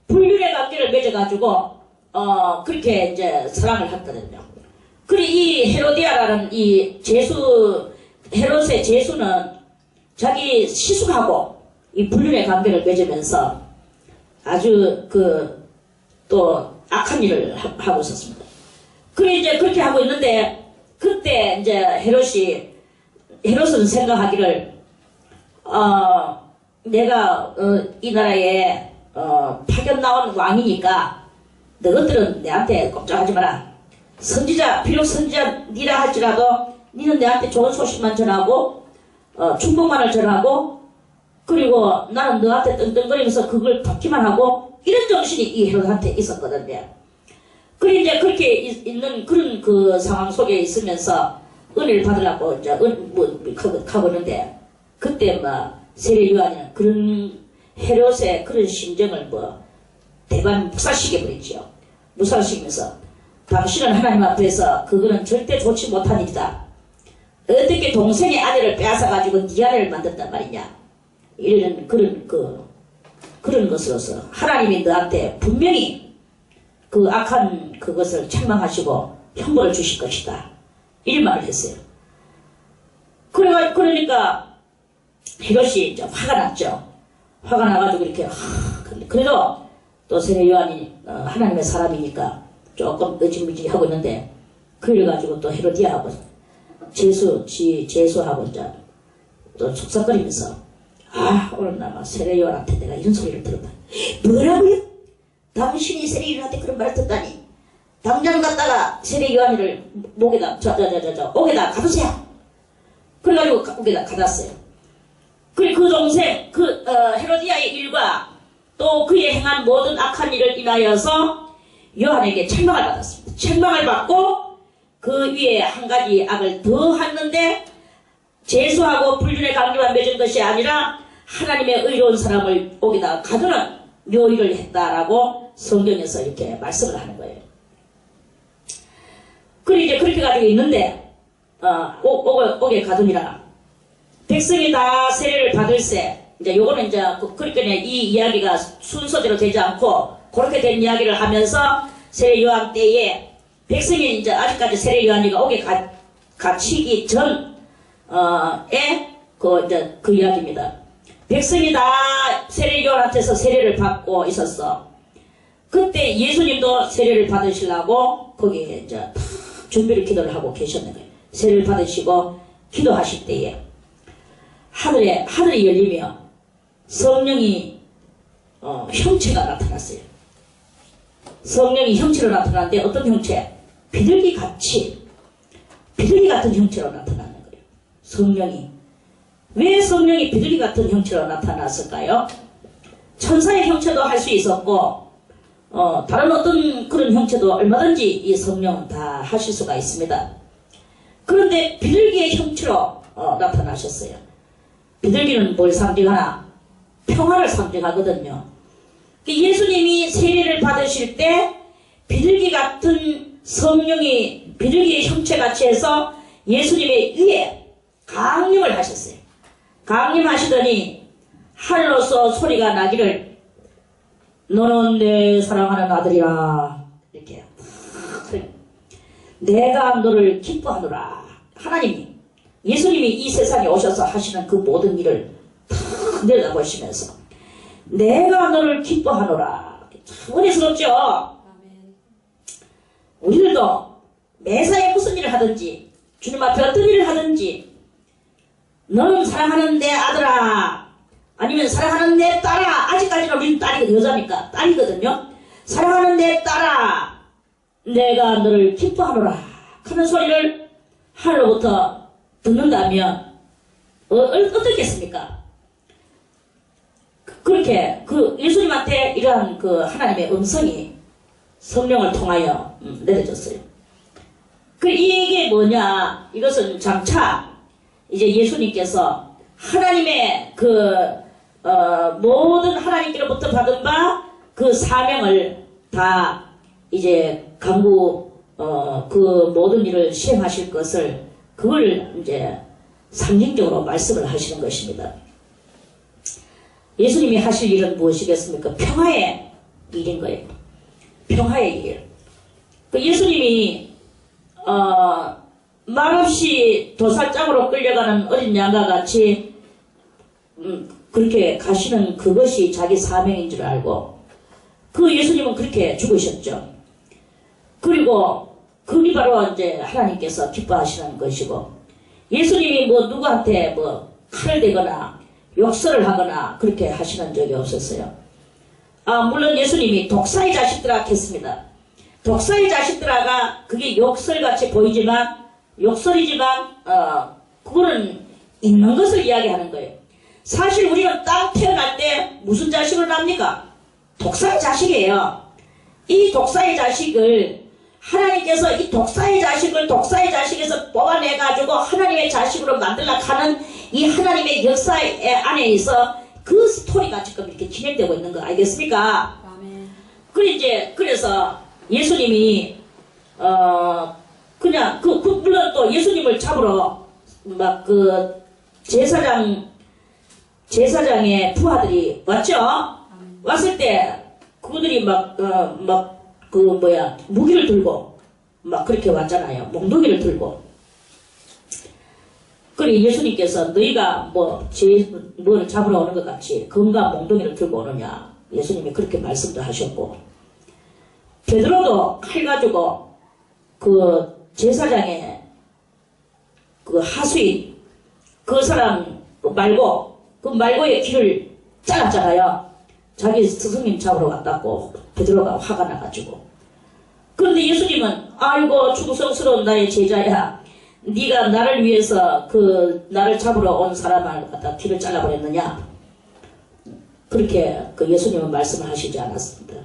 Speaker 1: 불륜의 관계를 맺어가지고 그렇게 이제 사랑을 했거든요. 그리고 이 헤로디아라는 이 헤롯의 제수는 자기 시숙하고 이 불륜의 관계를 맺으면서 아주 또 악한 일을 하고 있었습니다. 그래 이제 그렇게 하고 있는데 그때 이제 헤롯은 생각하기를 내가 이 나라에 파견 나온 왕이니까 너희들은 내한테 꼼짝하지 마라. 비록 선지자 니라 할지라도 니는 내한테 좋은 소식만 전하고 축복만을 전하고 그리고 나는 너한테 떵떵거리면서 그걸 받기만 하고 이런 정신이 이 헤롯한테 있었거든요. 그래 이제 그렇게 있는 그런 그 상황 속에 있으면서 은혜를 받으려고 이제 가고 있는데 그때 세례 요한이는 그런 헤롯의 그런 심정을 대반 묵살시켜버리죠. 묵살시키면서 당신은 하나님 앞에서 그거는 절대 좋지 못한 일이다. 어떻게 동생의 아내를 빼앗아가지고 네 아내를 만든단 말이냐. 이런 그런 것으로서 하나님이 너한테 분명히 그 악한 그것을 책망하시고 형벌을 주실 것이다. 이런 말을 했어요. 그러니까 헤롯이 이제 화가 났죠. 화가 나가지고 이렇게 그래도 또 세례 요한이 하나님의 사람이니까 조금 의지무지하고 있는데 그래가지고 또 헤로디아하고 제수하고 이제 또 속삭거리면서 오늘 나 세례 요한한테 내가 이런 소리를 들었다. 뭐라고요? 당신이 세례 요한한테 그런 말을 듣다니. 당장 갔다가 세례 요한이를 목에다 옥에다 가두세요. 그래가지고 옥에다 가뒀어요. 그리고 그 동생 헤로디아의 일과 또 그의 행한 모든 악한 일을 인하여서 요한에게 책망을 받았습니다. 책망을 받고 그 위에 한 가지 악을 더 했는데 제수하고 불륜의 관계만 맺은 것이 아니라 하나님의 의로운 사람을 옥에다가 가두는 묘일을 했다라고 성경에서 이렇게 말씀을 하는 거예요. 그리고 이제 그렇게 가지고 있는데 옥에 가두니라 백성이 다 세례를 받을세. 이제 요거는 이제 그러니까 이 이야기가 순서대로 되지 않고 그렇게 된 이야기를 하면서 세례 요한 때에 백성이 이제 아직까지 세례 요한이가 옥에 갇히기 전에 그 이야기입니다. 백성이 다 세례 요한한테서 세례를 받고 있었어. 그때 예수님도 세례를 받으시려고 거기에 이제 준비를 기도를 하고 계셨는 거예요. 세례를 받으시고 기도하실 때에 하늘이 열리며 성령이 형체가 나타났어요. 성령이 형체로 나타났는데 어떤 형체? 비둘기 같은 형체로 나타나는 거예요. 성령이. 왜 성령이 비둘기 같은 형체로 나타났을까요? 천사의 형체도 할 수 있었고 다른 어떤 그런 형체도 얼마든지 이 성령은 다 하실 수가 있습니다. 그런데 비둘기의 형체로 나타나셨어요. 비둘기는 뭘 상징하나? 평화를 상징하거든요. 예수님이 세례를 받으실 때 비둘기 같은 성령이 비둘기의 형체같이 해서 예수님의 위에 강림을 하셨어요. 강림하시더니 하늘로서 소리가 나기를 너는 내 사랑하는 아들이라 이렇게 내가 너를 기뻐하노라. 하나님이 예수님이 이 세상에 오셔서 하시는 그 모든 일을 다 내려다보시면서 내가 너를 기뻐하노라. 참 은혜스럽죠? 우리들도 매사에 무슨 일을 하든지 주님 앞에 어떤 일을 하든지 너는 사랑하는 내 아들아 아니면 사랑하는 내 딸아. 아직까지는 우리는 여자니까 딸이거든요. 사랑하는 내 딸아 내가 너를 기뻐하노라 하는 소리를 하늘로부터 듣는다면 어떻겠습니까? 그렇게 예수님한테 이러한 하나님의 음성이 성령을 통하여 내려졌어요. 이게 뭐냐? 이것은 장차 이제 예수님께서 하나님의 모든 하나님께로부터 받은 바 그 사명을 다 이제 그 모든 일을 시행하실 것을, 그걸 이제 상징적으로 말씀을 하시는 것입니다. 예수님이 하실 일은 무엇이겠습니까? 평화의 일인 거예요. 평화의 일. 그 예수님이 말없이 도살장으로 끌려가는 어린 양과 같이 그렇게 가시는 그것이 자기 사명인 줄 알고, 그 예수님은 그렇게 죽으셨죠. 그리고 그게 바로 이제 하나님께서 기뻐하시는 것이고, 예수님이 뭐 누구한테 뭐 칼을 대거나 욕설을 하거나 그렇게 하시는 적이 없었어요. 물론 예수님이 독사의 자식들아 했습니다. 독사의 자식들아가 그게 욕설같이 보이지만, 욕설이지만 그거는 있는 것을 이야기하는 거예요. 사실 우리는 땅 태어날 때 무슨 자식을 납니까? 독사의 자식이에요. 이 독사의 자식을 하나님께서 이 독사의 자식을 독사의 자식에서 뽑아내가지고 하나님의 자식으로 만들려고 하는 이 하나님의 역사 안에 있어 그 스토리가 지금 이렇게 진행되고 있는 거 알겠습니까? 아멘. 그래서 예수님이 그냥 물론 또 예수님을 잡으러 막 그 제사장의 부하들이 왔죠. 왔을 때 그들이 무기를 들고 막 그렇게 왔잖아요. 몽둥이를 들고. 그래 예수님께서 너희가 뭘 잡으러 오는 것 같이 금과 몽둥이를 들고 오느냐, 예수님이 그렇게 말씀도 하셨고, 베드로도 칼 가지고 그 제사장의 그 하수인 그 사람 말고 그 말고의 귀를 잘랐잖아요. 자기 스승님 잡으러 갔다고 베드로가 화가 나가지고. 그런데 예수님은 아이고 충성스러운 나의 제자야, 네가 나를 위해서 나를 잡으러 온 사람을 갖다 귀를 잘라버렸느냐, 그렇게 그 예수님은 말씀을 하시지 않았습니다.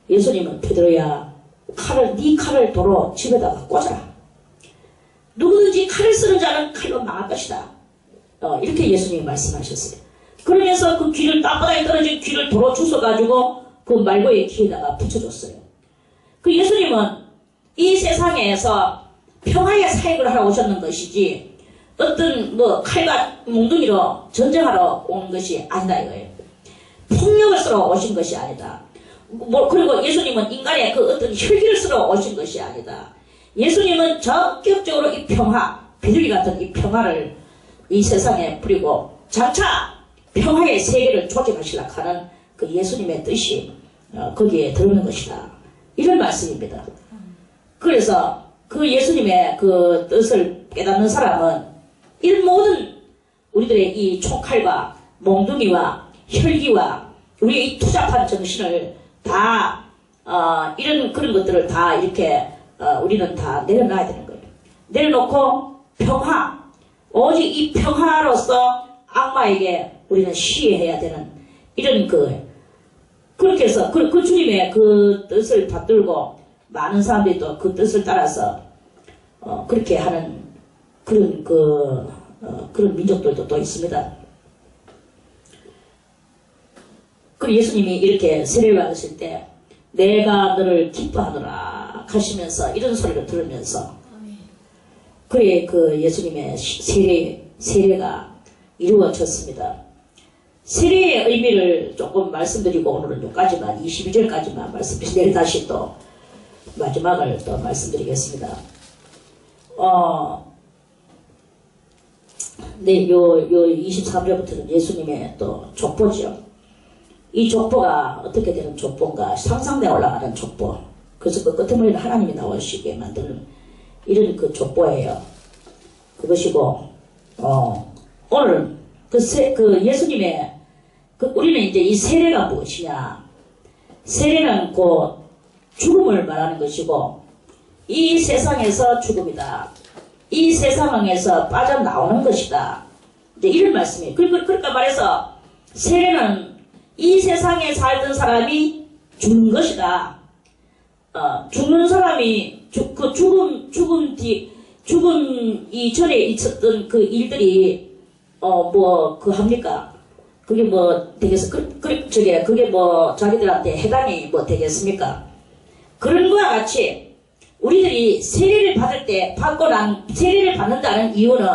Speaker 1: 예수님은 베드로야, 네 칼을 도로 집에다가 꽂아라. 누구든지 칼을 쓰는 자는 칼로 망할 것이다. 이렇게 예수님이 말씀하셨어요. 그러면서 그 귀를 땅바닥에 떨어진 귀를 도로 주워가지고 그 말고의 귀에다가 붙여줬어요. 그 예수님은 이 세상에서 평화의 사역을 하러 오셨는 것이지 어떤 칼과 몽둥이로 전쟁하러 온 것이 아니다 이거예요. 폭력을 쓰러 오신 것이 아니다. 그리고 예수님은 인간의 그 어떤 혈기를 쓰러 오신 것이 아니다. 예수님은 전격적으로 이 평화, 비둘기 같은 이 평화를 이 세상에 뿌리고 장차 평화의 세계를 조직하시려고 하는 그 예수님의 뜻이 거기에 들어오는 것이다. 이런 말씀입니다. 그래서 그 예수님의 그 뜻을 깨닫는 사람은 이 모든 우리들의 이 총칼과 몽둥이와 혈기와 우리의 이 투잡한 정신을 다 이런 그런 것들을 다 이렇게 우리는 다 내려놔야 되는 거예요. 내려놓고 평화, 오직 이 평화로서 악마에게 우리는 시해해야 되는 이런 그렇게 해서 그 주님의 그 뜻을 받들고 많은 사람들이 또 그 뜻을 따라서 그렇게 하는 그런 민족들도 또 있습니다. 그 예수님이 이렇게 세례를 받으실 때 내가 너를 기뻐하노라 하시면서 이런 소리를 들으면서 그래 그 예수님의 세례가 이루어졌습니다. 세례의 의미를 조금 말씀드리고 오늘은 여기까지만 22절까지만 말씀드리고 내일 다시 또 마지막을 또 말씀드리겠습니다. 네, 요 23절부터는 예수님의 또 족보죠. 이 족보가 어떻게 되는 족보인가, 상상대 올라가는 족보. 그래서 그 끝머리는 하나님이 나오시게 만드는 이런 그 족보예요. 그것이고, 오늘은 그 예수님의, 우리는 이제 이 세례가 무엇이냐. 세례는 곧 죽음을 말하는 것이고, 이 세상에서 죽음이다. 이 세상에서 빠져나오는 것이다. 이제 이런 말씀이에요. 그러니까 말해서 세례는 이 세상에 살던 사람이 죽는 것이다. 죽는 사람이 죽음 이전에 있었던 그 일들이 합니까? 그게 되겠어? 그게 자기들한테 해당이 되겠습니까? 그런 거와 같이 우리들이 세례를 받을 때 세례를 받는다는 이유는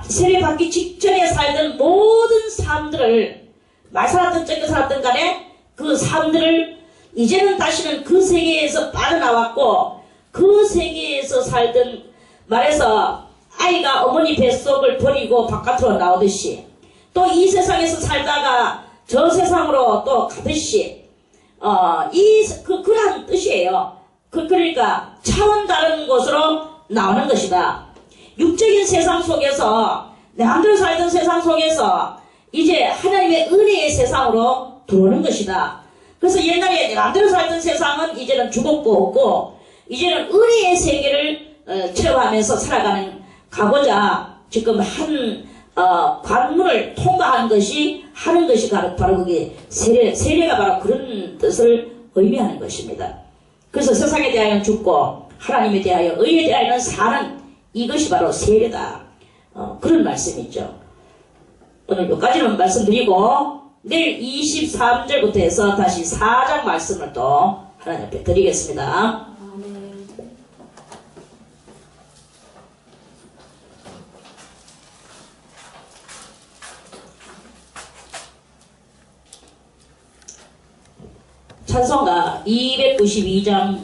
Speaker 1: 세례 받기 직전에 살던 모든 삶들을 말 살았든 쫓겨 살았든 간에 그 삶들을 이제는 다시는 그 세계에서 빠져나왔고 그 세계에서 살던 말해서 아이가 어머니 뱃속을 버리고 바깥으로 나오듯이 또 이 세상에서 살다가 저 세상으로 또 가듯이 그런 뜻이에요. 그러니까 차원 다른 곳으로 나오는 것이다. 육적인 세상 속에서 내 마음대로 살던 세상 속에서 이제 하나님의 은혜의 세상으로 들어오는 것이다. 그래서 옛날에 내 마음대로 살던 세상은 이제는 죽었고 없고 이제는 은혜의 세계를 체험하면서 살아가는 가고자 지금 관문을 통과한 것이 하는 것이 바로 그게 세례가 바로 그런 뜻을 의미하는 것입니다. 그래서 세상에 대하여 죽고 하나님에 대하여 의에 대하여는 사는 이것이 바로 세례다. 그런 말씀이죠. 오늘 여기까지는 말씀드리고 내일 23절부터 해서 다시 4장 말씀을 또 하나님 앞에 드리겠습니다. 찬송가 292장